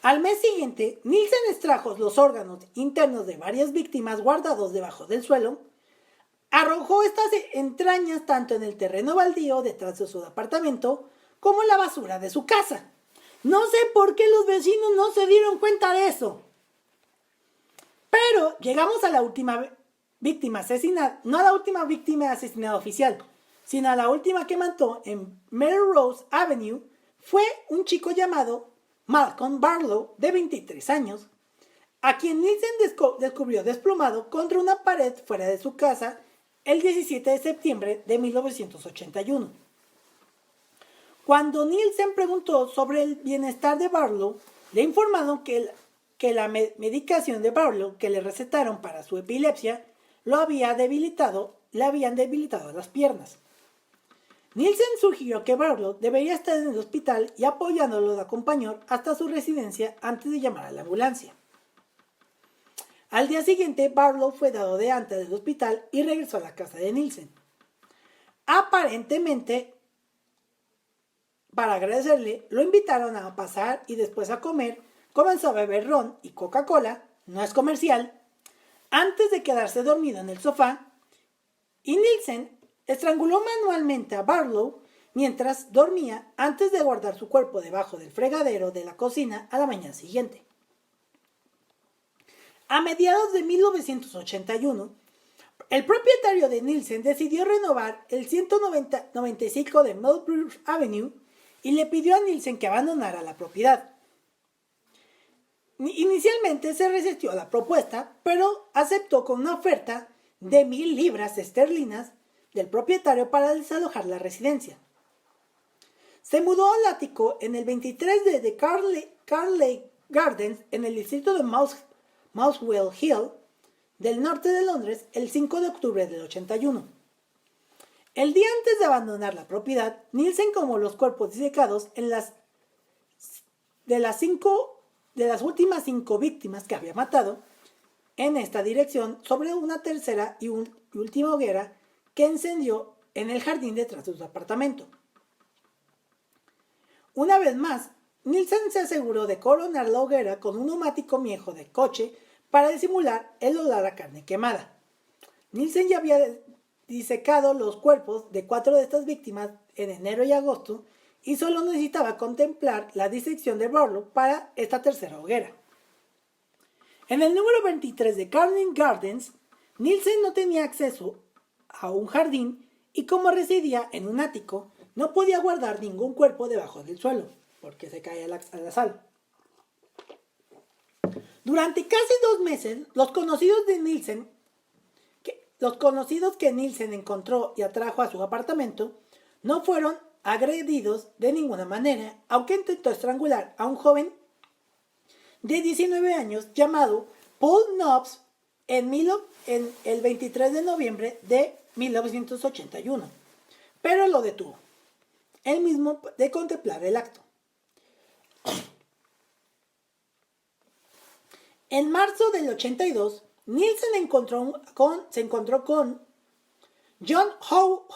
[SPEAKER 2] Al mes siguiente, Nielsen extrajo los órganos internos de varias víctimas guardados debajo del suelo, arrojó estas entrañas tanto en el terreno baldío detrás de su apartamento como en la basura de su casa. No sé por qué los vecinos no se dieron cuenta de eso. Pero llegamos a la última víctima asesinada, no a la última víctima asesinada oficial, sino a la última que mató en Melrose Avenue. Fue un chico llamado Malcolm Barlow, de 23 años, a quien Nielsen descubrió desplomado contra una pared fuera de su casa el 17 de septiembre de 1981. Cuando Nielsen preguntó sobre el bienestar de Barlow, le informaron que la medicación de Barlow que le recetaron para su epilepsia le habían debilitado las piernas. Nielsen sugirió que Barlow debería estar en el hospital y apoyándolo lo acompañó hasta su residencia antes de llamar a la ambulancia. Al día siguiente, Barlow fue dado de alta del hospital y regresó a la casa de Nielsen. Aparentemente, para agradecerle, lo invitaron a pasar y después a comer. Comenzó a beber ron y Coca-Cola, no es comercial, antes de quedarse dormido en el sofá, y Nielsen estranguló manualmente a Barlow mientras dormía antes de guardar su cuerpo debajo del fregadero de la cocina a la mañana siguiente. A mediados de 1981, el propietario de Nielsen decidió renovar el 195 de Melrose Avenue y le pidió a Nielsen que abandonara la propiedad. Inicialmente se resistió a la propuesta, pero aceptó con una oferta de 1,000 libras esterlinas del propietario para desalojar la residencia. Se mudó al ático en el 23 de Carley Gardens, en el distrito de Muswell Hill, del norte de Londres, el 5 de octubre del 81. El día antes de abandonar la propiedad, Nielsen quemó los cuerpos disecados de las últimas 5 víctimas que había matado en esta dirección sobre una tercera y última hoguera que encendió en el jardín detrás de su apartamento. Una vez más, Nielsen se aseguró de coronar la hoguera con un neumático viejo de coche para disimular el olor a carne quemada. Nielsen ya había disecado los cuerpos de 4 de estas víctimas en enero y agosto y solo necesitaba contemplar la disección de Barlow para esta tercera hoguera. En el número 23 de Carley Gardens, Nielsen no tenía acceso a un jardín y como residía en un ático, no podía guardar ningún cuerpo debajo del suelo, porque se caía a la sal. Durante casi 2 meses, los conocidos que Nielsen encontró y atrajo a su apartamento no fueron agredidos de ninguna manera, aunque intentó estrangular a un joven de 19 años llamado Paul Nobbs en el 23 de noviembre de 1981, pero lo detuvo, él mismo de contemplar el acto. En marzo del 82, Nielsen se encontró con John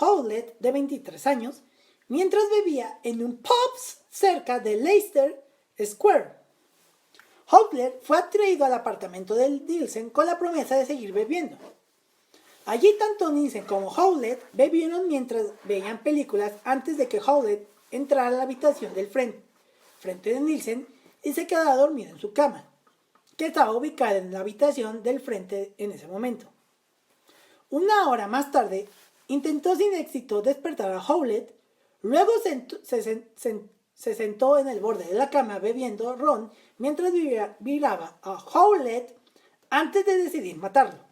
[SPEAKER 2] Howlett, de 23 años, mientras bebía en un pub cerca de Leicester Square. Howlett fue atraído al apartamento de Nielsen con la promesa de seguir bebiendo. Allí tanto Nielsen como Howlett bebieron mientras veían películas antes de que Howlett entrara a la habitación del frente de Nielsen y se quedara dormido en su cama, que estaba ubicada en la habitación del frente en ese momento. Una hora más tarde, intentó sin éxito despertar a Howlett, luego se sentó en el borde de la cama bebiendo ron mientras miraba a Howlett antes de decidir matarlo.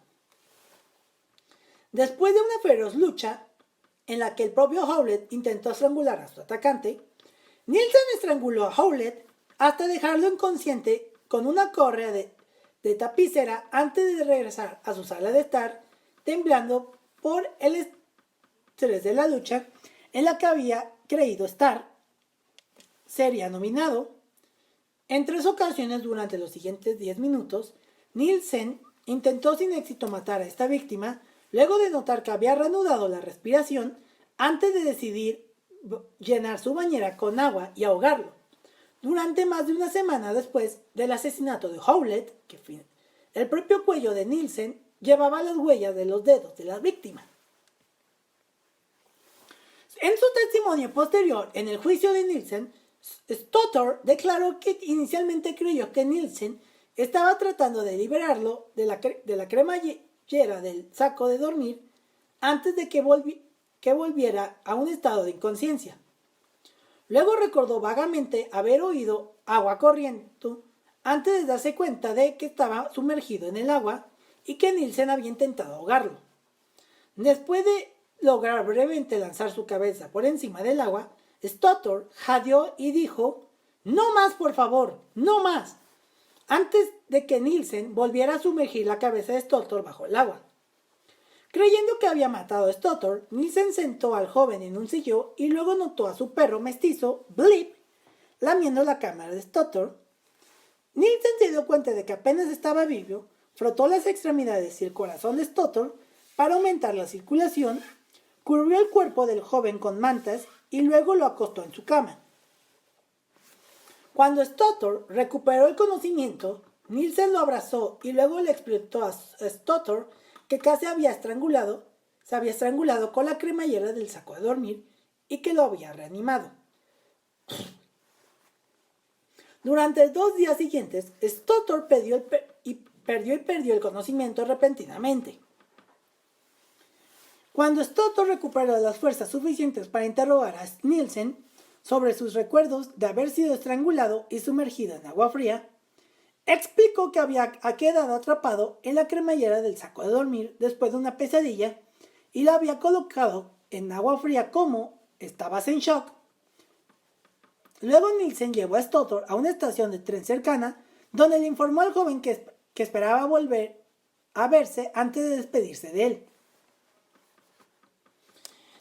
[SPEAKER 2] Después de una feroz lucha, en la que el propio Howlett intentó estrangular a su atacante, Nielsen estranguló a Howlett hasta dejarlo inconsciente con una correa de tapicera antes de regresar a su sala de estar, temblando por el estrés de la lucha en la que había creído estar. Sería nominado en 3 ocasiones durante los siguientes 10 minutos. Nielsen intentó sin éxito matar a esta víctima, luego de notar que había reanudado la respiración, antes de decidir llenar su bañera con agua y ahogarlo. Durante más de una semana después del asesinato de Howlett, el propio cuello de Nielsen llevaba las huellas de los dedos de la víctima. En su testimonio posterior en el juicio de Nielsen, Stothor declaró que inicialmente creyó que Nielsen estaba tratando de liberarlo de la cremallera del saco de dormir antes de que volviera a un estado de inconsciencia. Luego recordó vagamente haber oído agua corriendo antes de darse cuenta de que estaba sumergido en el agua y que Nielsen había intentado ahogarlo. Después de lograr brevemente lanzar su cabeza por encima del agua, Stothor jadeó y dijo: «No más, por favor, no más», antes de que Nielsen volviera a sumergir la cabeza de Stothor bajo el agua. Creyendo que había matado a Stothor, Nielsen sentó al joven en un sillón y luego notó a su perro mestizo, Blip, lamiendo la cámara de Stothor. Nielsen se dio cuenta de que apenas estaba vivo, frotó las extremidades y el corazón de Stothor para aumentar la circulación, cubrió el cuerpo del joven con mantas y luego lo acostó en su cama. Cuando Stothor recuperó el conocimiento, Nielsen lo abrazó y luego le explicó a Stothor que casi se había estrangulado con la cremallera del saco de dormir y que lo había reanimado. Durante 2 días siguientes, Stothor perdió el conocimiento repentinamente. Cuando Stothor recuperó las fuerzas suficientes para interrogar a Nielsen sobre sus recuerdos de haber sido estrangulado y sumergido en agua fría, explicó que había quedado atrapado en la cremallera del saco de dormir después de una pesadilla y lo había colocado en agua fría como estabas en shock. Luego Nielsen llevó a Stothor a una estación de tren cercana donde le informó al joven que esperaba volver a verse antes de despedirse de él.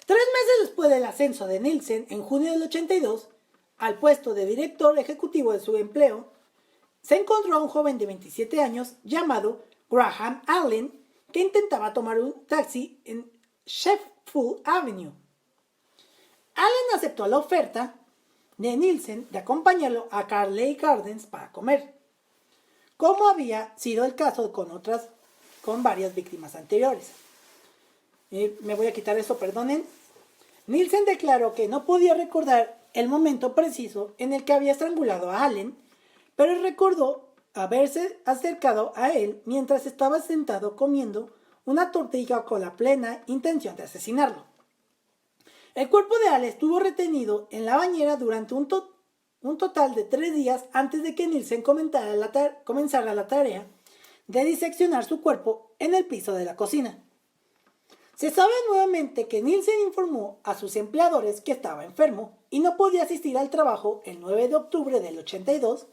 [SPEAKER 2] 3 meses después del ascenso de Nielsen, en junio del 82, al puesto de director ejecutivo de su empleo, se encontró a un joven de 27 años llamado Graham Allen que intentaba tomar un taxi en Sheffield Avenue. Allen aceptó la oferta de Nielsen de acompañarlo a Carley Gardens para comer, como había sido el caso con varias víctimas anteriores. Me voy a quitar eso, perdonen. Nielsen declaró que no podía recordar el momento preciso en el que había estrangulado a Allen, pero recordó haberse acercado a él mientras estaba sentado comiendo una tortilla con la plena intención de asesinarlo. El cuerpo de Allen estuvo retenido en la bañera durante un total de 3 días antes de que Nielsen comenzara la tarea de diseccionar su cuerpo en el piso de la cocina. Se sabe nuevamente que Nielsen informó a sus empleadores que estaba enfermo y no podía asistir al trabajo el 9 de octubre del 82,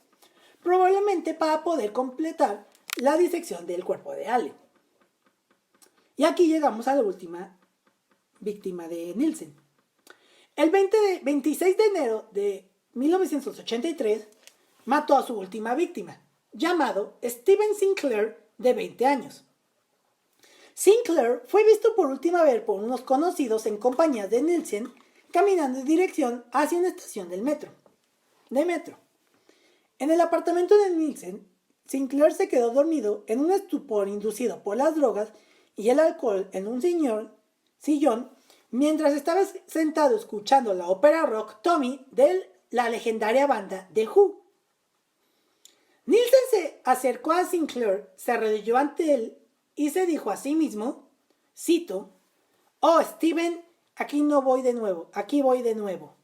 [SPEAKER 2] probablemente para poder completar la disección del cuerpo de Allen. Y aquí llegamos a la última víctima de Nielsen. El 26 de enero de 1983 mató a su última víctima, llamado Steven Sinclair, de 20 años. Sinclair fue visto por última vez por unos conocidos en compañía de Nielsen caminando en dirección hacia una estación de metro. En el apartamento de Nielsen, Sinclair se quedó dormido en un estupor inducido por las drogas y el alcohol en un sillón mientras estaba sentado escuchando la ópera rock Tommy de la legendaria banda The Who. Nielsen se acercó a Sinclair, se arrodilló ante él y se dijo a sí mismo, cito: «Oh, Steven, aquí voy de nuevo»,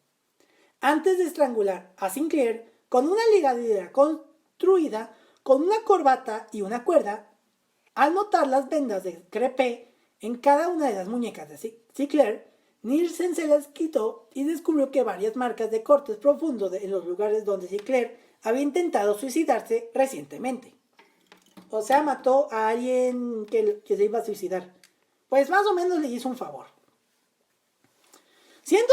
[SPEAKER 2] antes de estrangular a Sinclair con una ligadura construida con una corbata y una cuerda. Al notar las vendas de crepé en cada una de las muñecas de Sinclair, Nielsen se las quitó y descubrió que varias marcas de cortes profundos en los lugares donde Sinclair había intentado suicidarse recientemente. O sea, mató a alguien que se iba a suicidar. Pues más o menos le hizo un favor. Siendo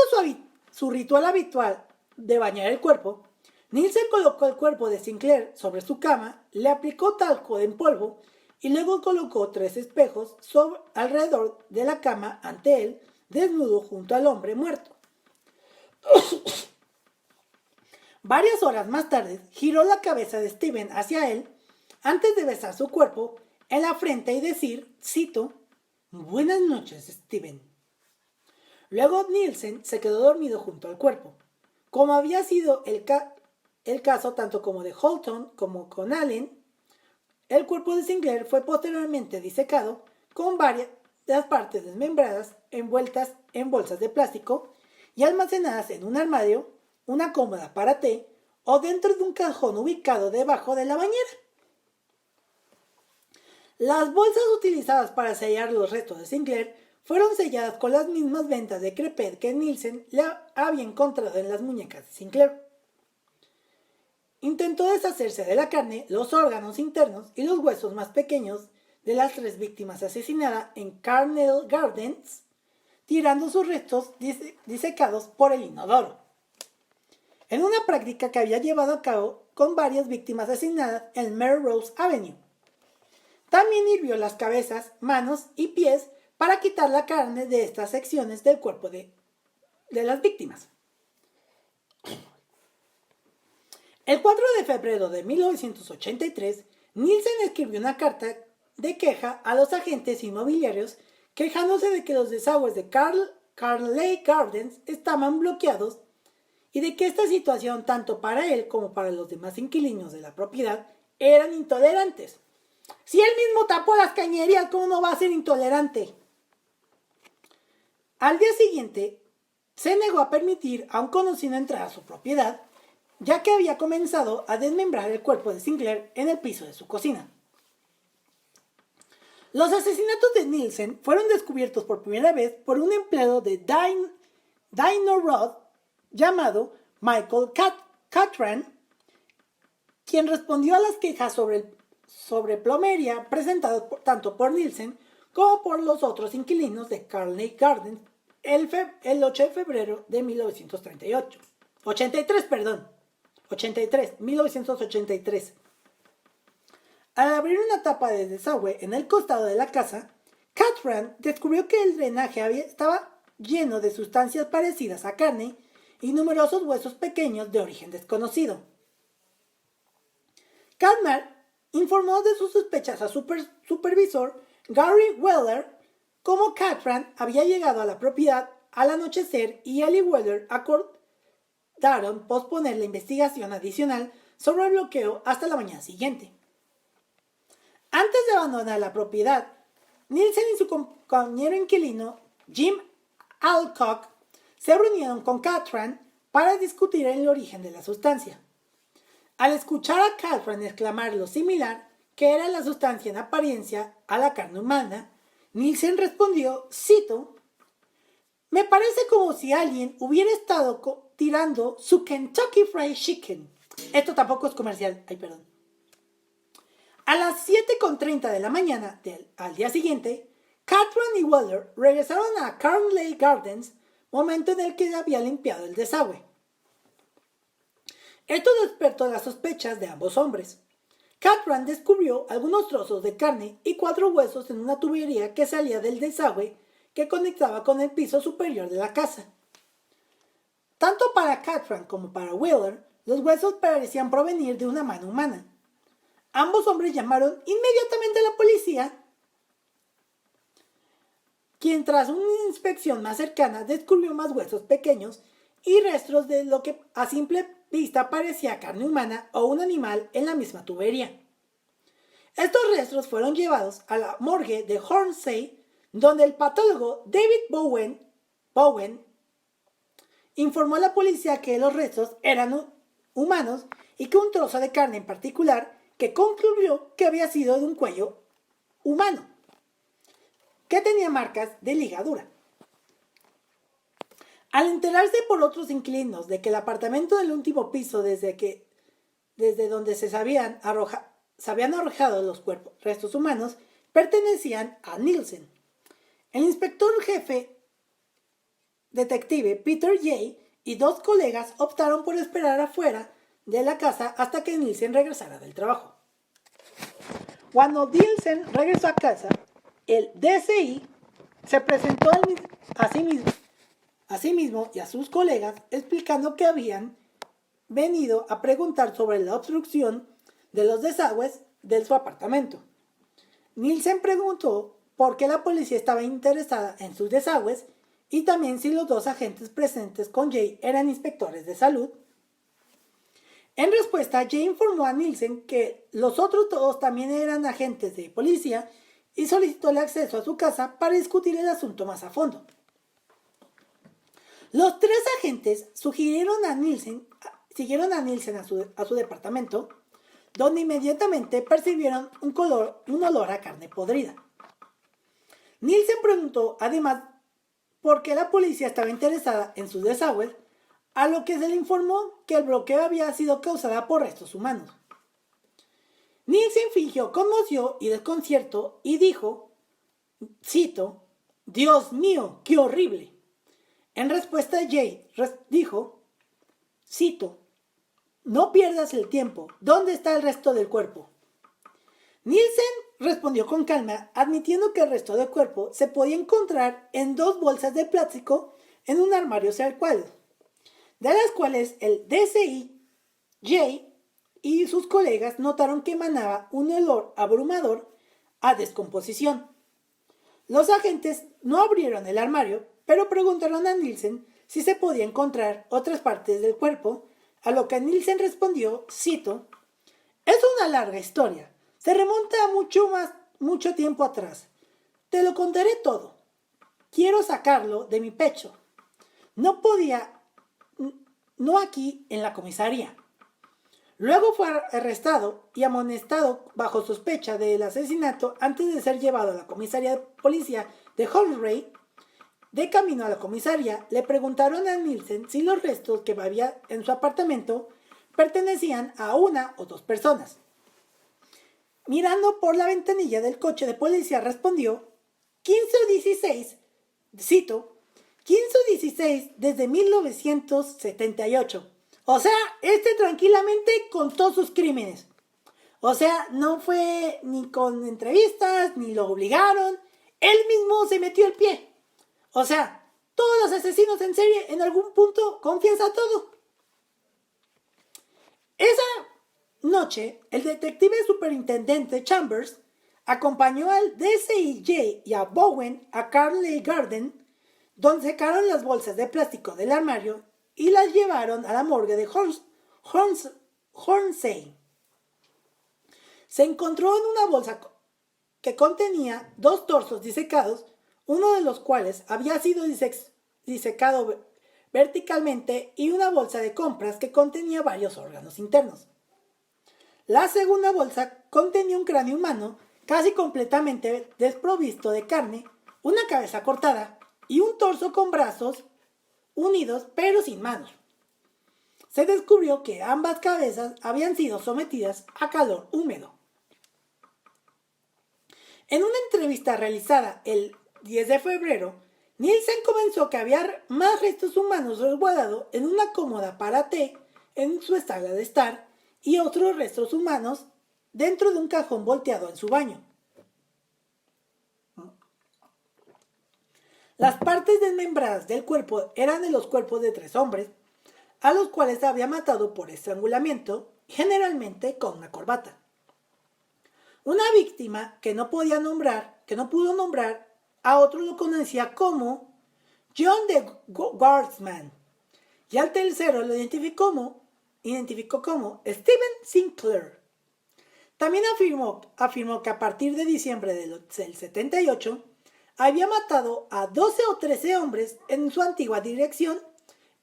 [SPEAKER 2] su ritual habitual de bañar el cuerpo, Nielsen colocó el cuerpo de Sinclair sobre su cama, le aplicó talco en polvo y luego colocó 3 espejos alrededor de la cama ante él, desnudo junto al hombre muerto. Varias horas más tarde, giró la cabeza de Steven hacia él antes de besar su cuerpo en la frente y decir, cito, «Buenas noches, Steven». Luego Nielsen se quedó dormido junto al cuerpo. Como había sido el caso tanto como de Holton como con Allen, el cuerpo de Sinclair fue posteriormente disecado con varias partes desmembradas envueltas en bolsas de plástico y almacenadas en un armario, una cómoda para té o dentro de un cajón ubicado debajo de la bañera. Las bolsas utilizadas para sellar los restos de Sinclair fueron selladas con las mismas vendas de crepet que Nielsen le había encontrado en las muñecas de Sinclair. Intentó deshacerse de la carne, los órganos internos y los huesos más pequeños de las 3 víctimas asesinadas en Carnell Gardens, tirando sus restos disecados por el inodoro. En una práctica que había llevado a cabo con varias víctimas asesinadas en Melrose Avenue. También hirvió las cabezas, manos y pies para quitar la carne de estas secciones del cuerpo de las víctimas. El 4 de febrero de 1983, Nielsen escribió una carta de queja a los agentes inmobiliarios quejándose de que los desagües de Carnell Gardens estaban bloqueados y de que esta situación, tanto para él como para los demás inquilinos de la propiedad, eran intolerantes. Si él mismo tapó las cañerías, ¿cómo no va a ser intolerante? Al día siguiente, se negó a permitir a un conocido entrar a su propiedad, ya que había comenzado a desmembrar el cuerpo de Sinclair en el piso de su cocina. Los asesinatos de Nielsen fueron descubiertos por primera vez por un empleado de Dino Rod llamado Michael Catran, quien respondió a las quejas sobre plomería presentadas tanto por Nielsen como por los otros inquilinos de Carnell Gardens el 8 de febrero de 1983. Al abrir una tapa de desagüe en el costado de la casa, Catran descubrió que el drenaje estaba lleno de sustancias parecidas a carne y numerosos huesos pequeños de origen desconocido. Catran informó de sus sospechas a su supervisor Gary Weller. Como Catran había llegado a la propiedad al anochecer y él y Weller acordaron posponer la investigación adicional sobre el bloqueo hasta la mañana siguiente. Antes de abandonar la propiedad, Nielsen y su compañero inquilino Jim Alcock se reunieron con Catran para discutir el origen de la sustancia. Al escuchar a Catran exclamar lo similar, que era la sustancia en apariencia a la carne humana, Nielsen respondió, cito, «Me parece como si alguien hubiera estado tirando su Kentucky Fried Chicken». Esto tampoco es comercial, perdón. A las 7:30 de la mañana al día siguiente, Catran y Weller regresaron a Carnell Gardens, momento en el que había limpiado el desagüe. Esto despertó las sospechas de ambos hombres. Catran descubrió algunos trozos de carne y 4 huesos en una tubería que salía del desagüe que conectaba con el piso superior de la casa. Tanto para Catran como para Weller, los huesos parecían provenir de una mano humana. Ambos hombres llamaron inmediatamente a la policía, quien tras una inspección más cercana descubrió más huesos pequeños y restos de lo que a simple vista parecía carne humana o un animal en la misma tubería. Estos restos fueron llevados a la morgue de Hornsey, donde el patólogo David Bowen informó a la policía que los restos eran humanos y que un trozo de carne en particular que concluyó que había sido de un cuello humano, que tenía marcas de ligadura. Al enterarse por otros inquilinos de que el apartamento del último piso desde donde se habían arrojado los restos humanos pertenecían a Nielsen, el inspector jefe detective Peter Jay y 2 colegas optaron por esperar afuera de la casa hasta que Nielsen regresara del trabajo. Cuando Nielsen regresó a casa, el DCI se presentó a sí mismo y a sus colegas explicando que habían venido a preguntar sobre la obstrucción de los desagües de su apartamento. Nielsen preguntó por qué la policía estaba interesada en sus desagües y también si los dos agentes presentes con Jay eran inspectores de salud. En respuesta, Jay informó a Nielsen que los otros dos también eran agentes de policía y solicitó el acceso a su casa para discutir el asunto más a fondo. Los tres agentes siguieron a Nielsen a su departamento, donde inmediatamente percibieron un olor a carne podrida. Nielsen preguntó además por qué la policía estaba interesada en sus desagües, a lo que se le informó que el bloqueo había sido causado por restos humanos. Nielsen fingió conmoción y desconcierto y dijo, cito, «Dios mío, qué horrible». En respuesta, Jay dijo, cito, «No pierdas el tiempo, ¿dónde está el resto del cuerpo?». Nielsen respondió con calma, admitiendo que el resto del cuerpo se podía encontrar en 2 bolsas de plástico en un armario cercado, de las cuales el DCI, Jay y sus colegas notaron que emanaba un olor abrumador a descomposición. Los agentes no abrieron el armario, pero preguntaron a Nielsen si se podía encontrar otras partes del cuerpo, a lo que Nielsen respondió, cito, «Es una larga historia, se remonta a mucho tiempo atrás. Te lo contaré todo. Quiero sacarlo de mi pecho. No podía, no aquí en la comisaría». Luego fue arrestado y amonestado bajo sospecha del asesinato antes de ser llevado a la comisaría de policía de Holmesray. De camino a la comisaría, le preguntaron a Nielsen si los restos que había en su apartamento pertenecían a 1 o 2 personas. Mirando por la ventanilla del coche de policía respondió, 15 o 16, cito, 15 o 16 desde 1978. O sea, tranquilamente contó sus crímenes. O sea, no fue ni con entrevistas, ni lo obligaron. Él mismo se metió el pie. O sea, todos los asesinos en serie en algún punto confiesan todo. Esa noche, el detective superintendente Chambers acompañó al DCIJ y a Bowen a Carley Garden, donde sacaron las bolsas de plástico del armario y las llevaron a la morgue de Hornsey. Se encontró en una bolsa que contenía 2 torsos disecados, uno de los cuales había sido disecado verticalmente, y una bolsa de compras que contenía varios órganos internos. La segunda bolsa contenía un cráneo humano casi completamente desprovisto de carne, una cabeza cortada y un torso con brazos unidos pero sin manos. Se descubrió que ambas cabezas habían sido sometidas a calor húmedo. En una entrevista realizada el 10 de febrero, Nielsen comenzó que había más restos humanos resguardados en una cómoda para té en su sala de estar y otros restos humanos dentro de un cajón volteado en su baño. Las partes desmembradas del cuerpo eran de los cuerpos de 3 hombres, a los cuales había matado por estrangulamiento, generalmente con una corbata. Una víctima que no pudo nombrar, a otro lo conocía como John de Guardsman, y al tercero lo identificó como Stephen Sinclair. También afirmó que a partir de diciembre del 78 había matado a 12 o 13 hombres en su antigua dirección,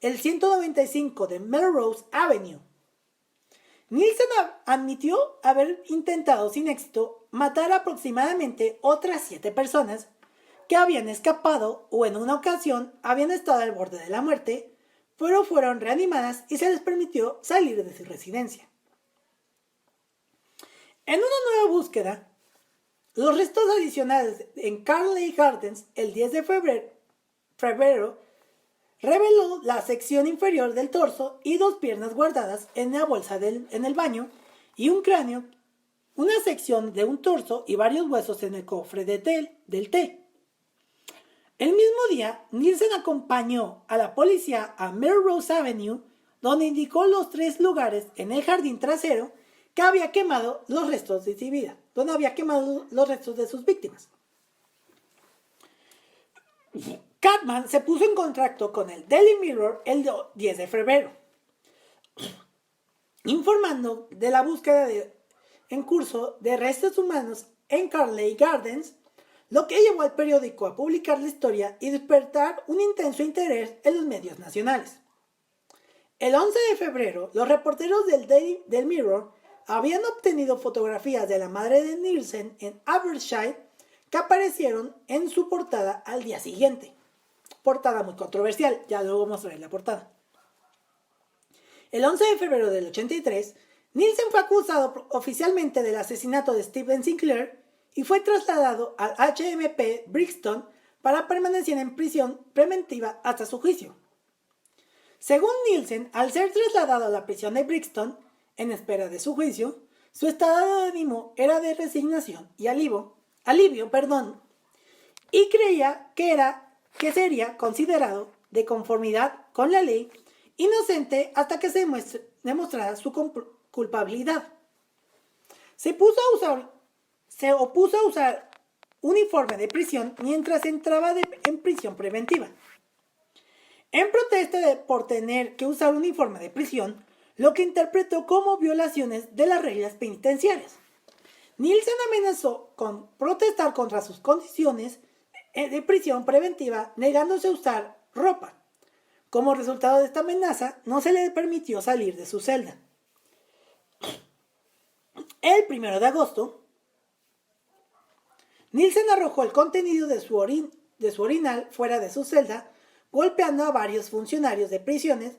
[SPEAKER 2] el 195 de Melrose Avenue. Nielsen admitió haber intentado sin éxito matar aproximadamente otras 7 personas que habían escapado o en una ocasión habían estado al borde de la muerte, pero fueron reanimadas y se les permitió salir de su residencia. En una nueva búsqueda, los restos adicionales en Carley Gardens el 10 de febrero reveló la sección inferior del torso y 2 piernas guardadas en la bolsa en el baño y un cráneo, una sección de un torso y varios huesos en el cofre del té. El mismo día, Nielsen acompañó a la policía a Melrose Avenue, donde indicó los 3 lugares en el jardín trasero que había quemado los restos de su vida, donde había quemado los restos de sus víctimas. Cartman se puso en contacto con el Daily Mirror el 10 de febrero, informando de la búsqueda en curso de restos humanos en Carley Gardens, lo que llevó al periódico a publicar la historia y despertar un intenso interés en los medios nacionales. El 11 de febrero, los reporteros del Mirror habían obtenido fotografías de la madre de Nielsen en Abershire que aparecieron en su portada al día siguiente. Portada muy controversial, ya luego mostraré la portada. El 11 de febrero del 83, Nielsen fue acusado oficialmente del asesinato de Stephen Sinclair y fue trasladado al HMP Brixton para permanecer en prisión preventiva hasta su juicio. Según Nielsen, al ser trasladado a la prisión de Brixton, en espera de su juicio, su estado de ánimo era de resignación y alivio, y creía que sería considerado de conformidad con la ley inocente hasta que se demostrara su culpabilidad. Se opuso a usar uniforme de prisión mientras entraba en prisión preventiva. En protesta por tener que usar uniforme de prisión, lo que interpretó como violaciones de las reglas penitenciarias. Nielsen amenazó con protestar contra sus condiciones de prisión preventiva, negándose a usar ropa. Como resultado de esta amenaza, no se le permitió salir de su celda. El 1 de agosto, Nielsen arrojó el contenido de su orinal fuera de su celda, golpeando a varios funcionarios de prisiones.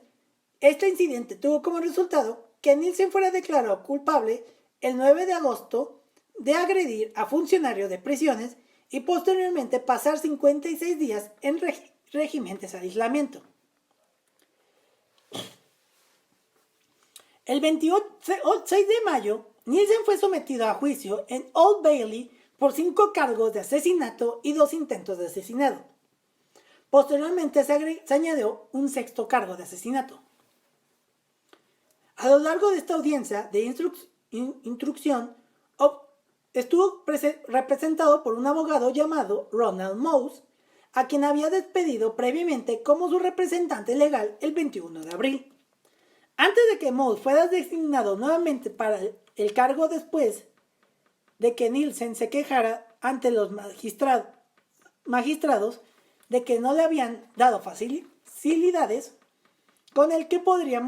[SPEAKER 2] Este incidente tuvo como resultado que Nielsen fuera declarado culpable el 9 de agosto de agredir a funcionarios de prisiones y posteriormente pasar 56 días en regímenes de aislamiento. El 26 de mayo, Nielsen fue sometido a juicio en Old Bailey por 5 cargos de asesinato y 2 intentos de asesinato. Posteriormente se añadió un 6º cargo de asesinato. A lo largo de esta audiencia de instrucción, estuvo representado por un abogado llamado Ronald Mouse, a quien había despedido previamente como su representante legal el 21 de abril. Antes de que Mouse fuera designado nuevamente para el cargo después de que Nielsen se quejara ante los magistrados de que no le habían dado facilidades con el que podría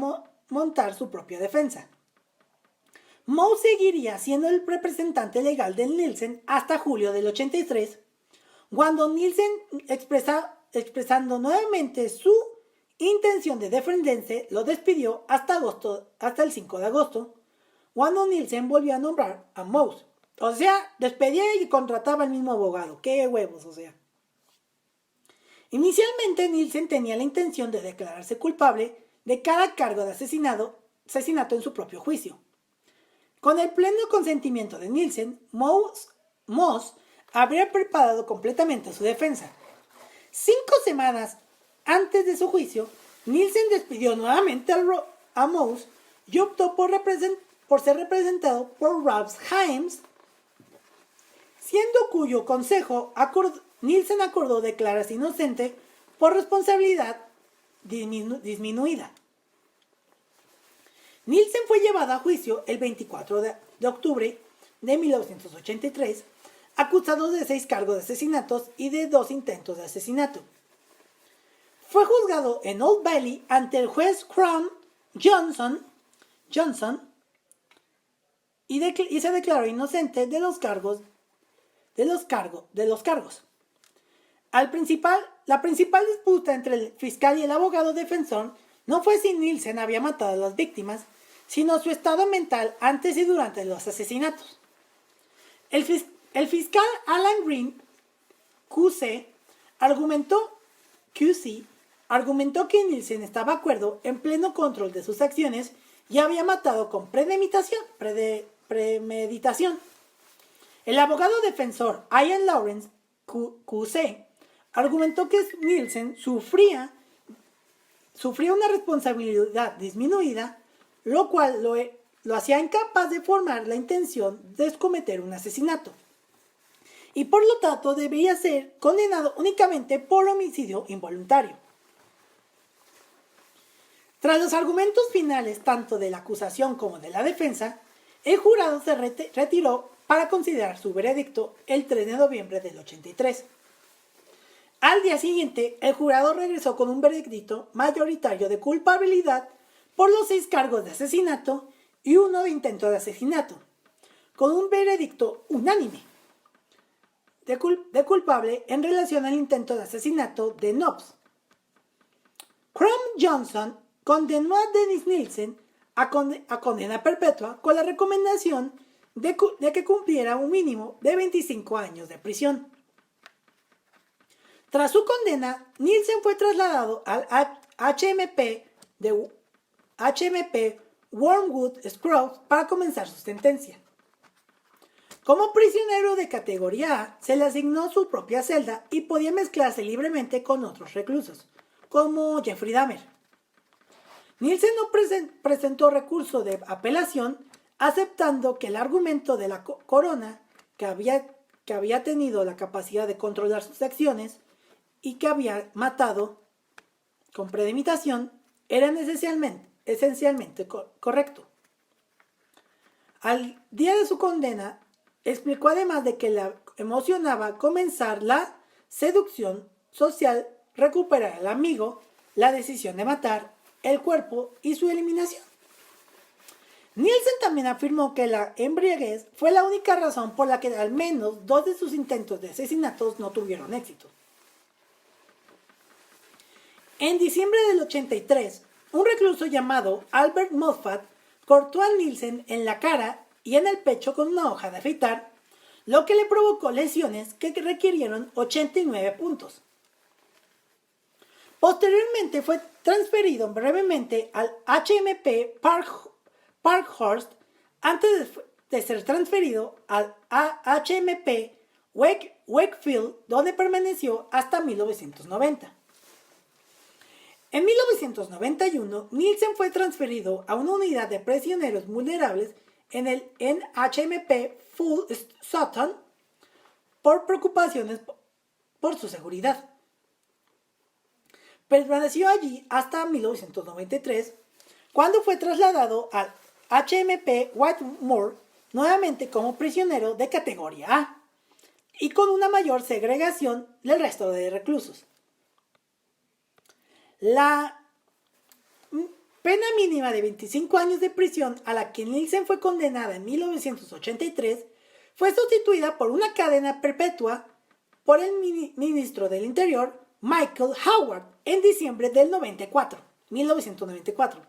[SPEAKER 2] montar su propia defensa. Mouse seguiría siendo el representante legal de Nielsen hasta julio del 83, cuando Nielsen, expresando nuevamente su intención de defenderse, lo despidió hasta el 5 de agosto, cuando Nielsen volvió a nombrar a Mouse. O sea, despedía y contrataba al mismo abogado. ¡Qué huevos, o sea! Inicialmente, Nielsen tenía la intención de declararse culpable de cada cargo de asesinato en su propio juicio. Con el pleno consentimiento de Nielsen, Moss habría preparado completamente su defensa. 5 semanas antes de su juicio, Nielsen despidió nuevamente a Moss y optó por ser representado por Ralph Hames, siendo cuyo consejo Nielsen acordó declararse inocente por responsabilidad disminuida. Nielsen fue llevado a juicio el 24 de octubre de 1983, acusado de 6 cargos de asesinatos y de 2 intentos de asesinato. Fue juzgado en Old Bailey ante el juez Crum Johnson y se declaró inocente de los cargos. La principal disputa entre el fiscal y el abogado defensor no fue si Nielsen había matado a las víctimas, sino su estado mental antes y durante los asesinatos. El fiscal Alan Green, QC, argumentó argumentó que Nielsen estaba de acuerdo en pleno control de sus acciones y había matado con premeditación. El abogado defensor Ian Lawrence, QC, argumentó que Nielsen sufría una responsabilidad disminuida, lo cual lo hacía incapaz de formar la intención de cometer un asesinato, y por lo tanto debía ser condenado únicamente por homicidio involuntario. Tras los argumentos finales tanto de la acusación como de la defensa, el jurado se retiró para considerar su veredicto el 3 de noviembre del 83. Al día siguiente, el jurado regresó con un veredicto mayoritario de culpabilidad por los 6 cargos de asesinato y 1 de intento de asesinato, con un veredicto unánime de culpable en relación al intento de asesinato de Knopf. Crum Johnson condenó a Dennis Nielsen a condena perpetua con la recomendación de que cumpliera un mínimo de 25 años de prisión. Tras su condena, Nielsen fue trasladado al HMP Wormwood Scrubs para comenzar su sentencia. Como prisionero de categoría A, se le asignó su propia celda y podía mezclarse libremente con otros reclusos, como Jeffrey Dahmer. Nielsen no presentó recurso de apelación, aceptando que el argumento de la corona, que había tenido la capacidad de controlar sus acciones y que había matado con premeditación, era esencialmente correcto. Al día de su condena, explicó además de que le emocionaba comenzar la seducción social, recuperar al amigo, la decisión de matar, el cuerpo y su eliminación. Nielsen también afirmó que la embriaguez fue la única razón por la que al menos 2 de sus intentos de asesinatos no tuvieron éxito. En diciembre del 83, un recluso llamado Albert Moffat cortó a Nielsen en la cara y en el pecho con una hoja de afeitar, lo que le provocó lesiones que requirieron 89 puntos. Posteriormente fue transferido brevemente al HMP Parkhurst antes de ser transferido al HMP Wakefield, donde permaneció hasta 1990. En 1991, Nielsen fue transferido a una unidad de prisioneros vulnerables en el HMP Full Sutton por preocupaciones por su seguridad. Permaneció allí hasta 1993, cuando fue trasladado al HMP Whitmore, nuevamente como prisionero de categoría A, y con una mayor segregación del resto de reclusos. La pena mínima de 25 años de prisión a la que Nielsen fue condenada en 1983 fue sustituida por una cadena perpetua por el ministro del Interior, Michael Howard, en diciembre del 1994.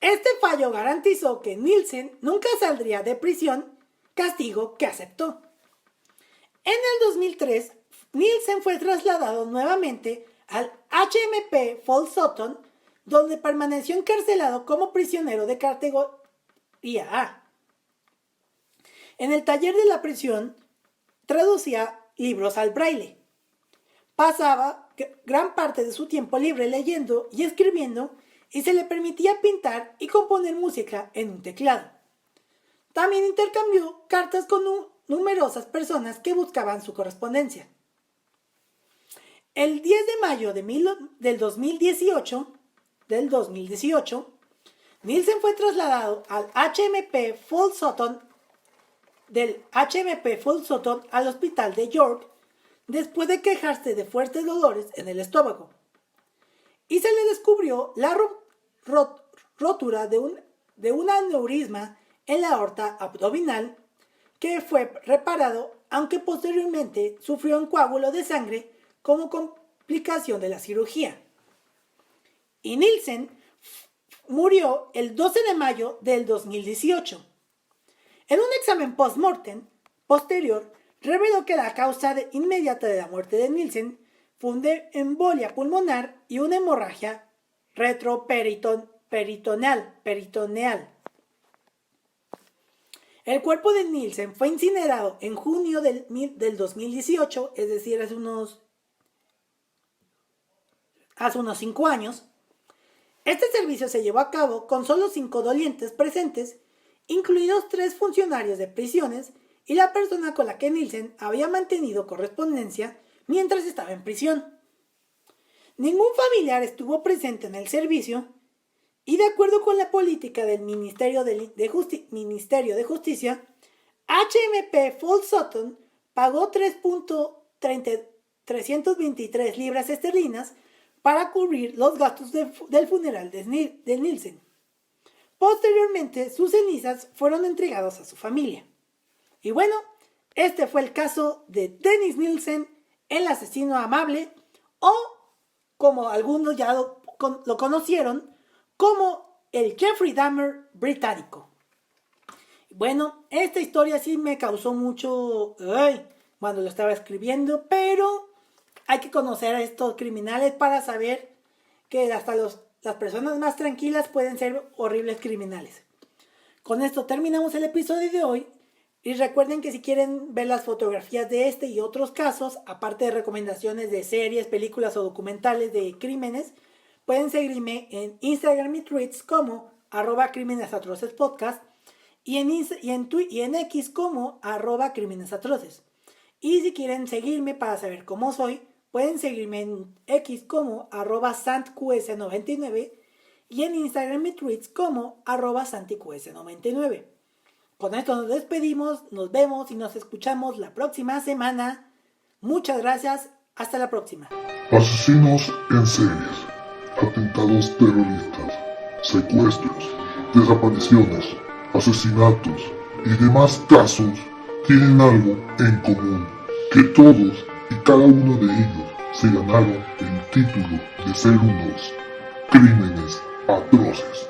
[SPEAKER 2] Este fallo garantizó que Nielsen nunca saldría de prisión, castigo que aceptó. En el 2003, Nielsen fue trasladado nuevamente al HMP Full Sutton, donde permaneció encarcelado como prisionero de categoría A. En el taller de la prisión, traducía libros al braille. Pasaba gran parte de su tiempo libre leyendo y escribiendo, y se le permitía pintar y componer música en un teclado. También intercambió cartas con numerosas personas que buscaban su correspondencia. El 10 de mayo del 2018, Nielsen fue trasladado al HMP Full Sutton, al hospital de York, después de quejarse de fuertes dolores en el estómago, y se le descubrió la rotura de un aneurisma en la aorta abdominal, que fue reparado, aunque posteriormente sufrió un coágulo de sangre como complicación de la cirugía. Y Nielsen murió el 12 de mayo del 2018. En un examen post-mortem posterior, reveló que la causa inmediata de la muerte de Nielsen fue una embolia pulmonar y una hemorragia retroperitoneal. El cuerpo de Nielsen fue incinerado en junio del 2018, es decir, hace unos 5 años. Este servicio se llevó a cabo con solo 5 dolientes presentes, incluidos 3 funcionarios de prisiones y la persona con la que Nielsen había mantenido correspondencia mientras estaba en prisión. Ningún familiar estuvo presente en el servicio y, de acuerdo con la política del Ministerio de Justicia, HMP Full Sutton pagó 323 libras esterlinas para cubrir los gastos del funeral de Nielsen. Posteriormente, sus cenizas fueron entregadas a su familia. Y bueno, este fue el caso de Dennis Nielsen, el asesino amable, o como algunos ya lo conocieron, como el Jeffrey Dahmer británico. Bueno, esta historia sí me causó mucho cuando lo estaba escribiendo, pero hay que conocer a estos criminales para saber que hasta las personas más tranquilas pueden ser horribles criminales. Con esto terminamos el episodio de hoy. Y recuerden que si quieren ver las fotografías de este y otros casos, aparte de recomendaciones de series, películas o documentales de crímenes, pueden seguirme en Instagram y Tweets como @crímenesatrocespodcast y en X como @crímenesatroces. Y si quieren seguirme para saber cómo soy, pueden seguirme en X como @santqs99 y en Instagram y Tweets como @santiqs99. Con esto nos despedimos, nos vemos y nos escuchamos la próxima semana. Muchas gracias, hasta la próxima.
[SPEAKER 1] Asesinos en series, atentados terroristas, secuestros, desapariciones, asesinatos y demás casos tienen algo en común, que todos y cada uno de ellos se ganaron el título de ser unos crímenes atroces.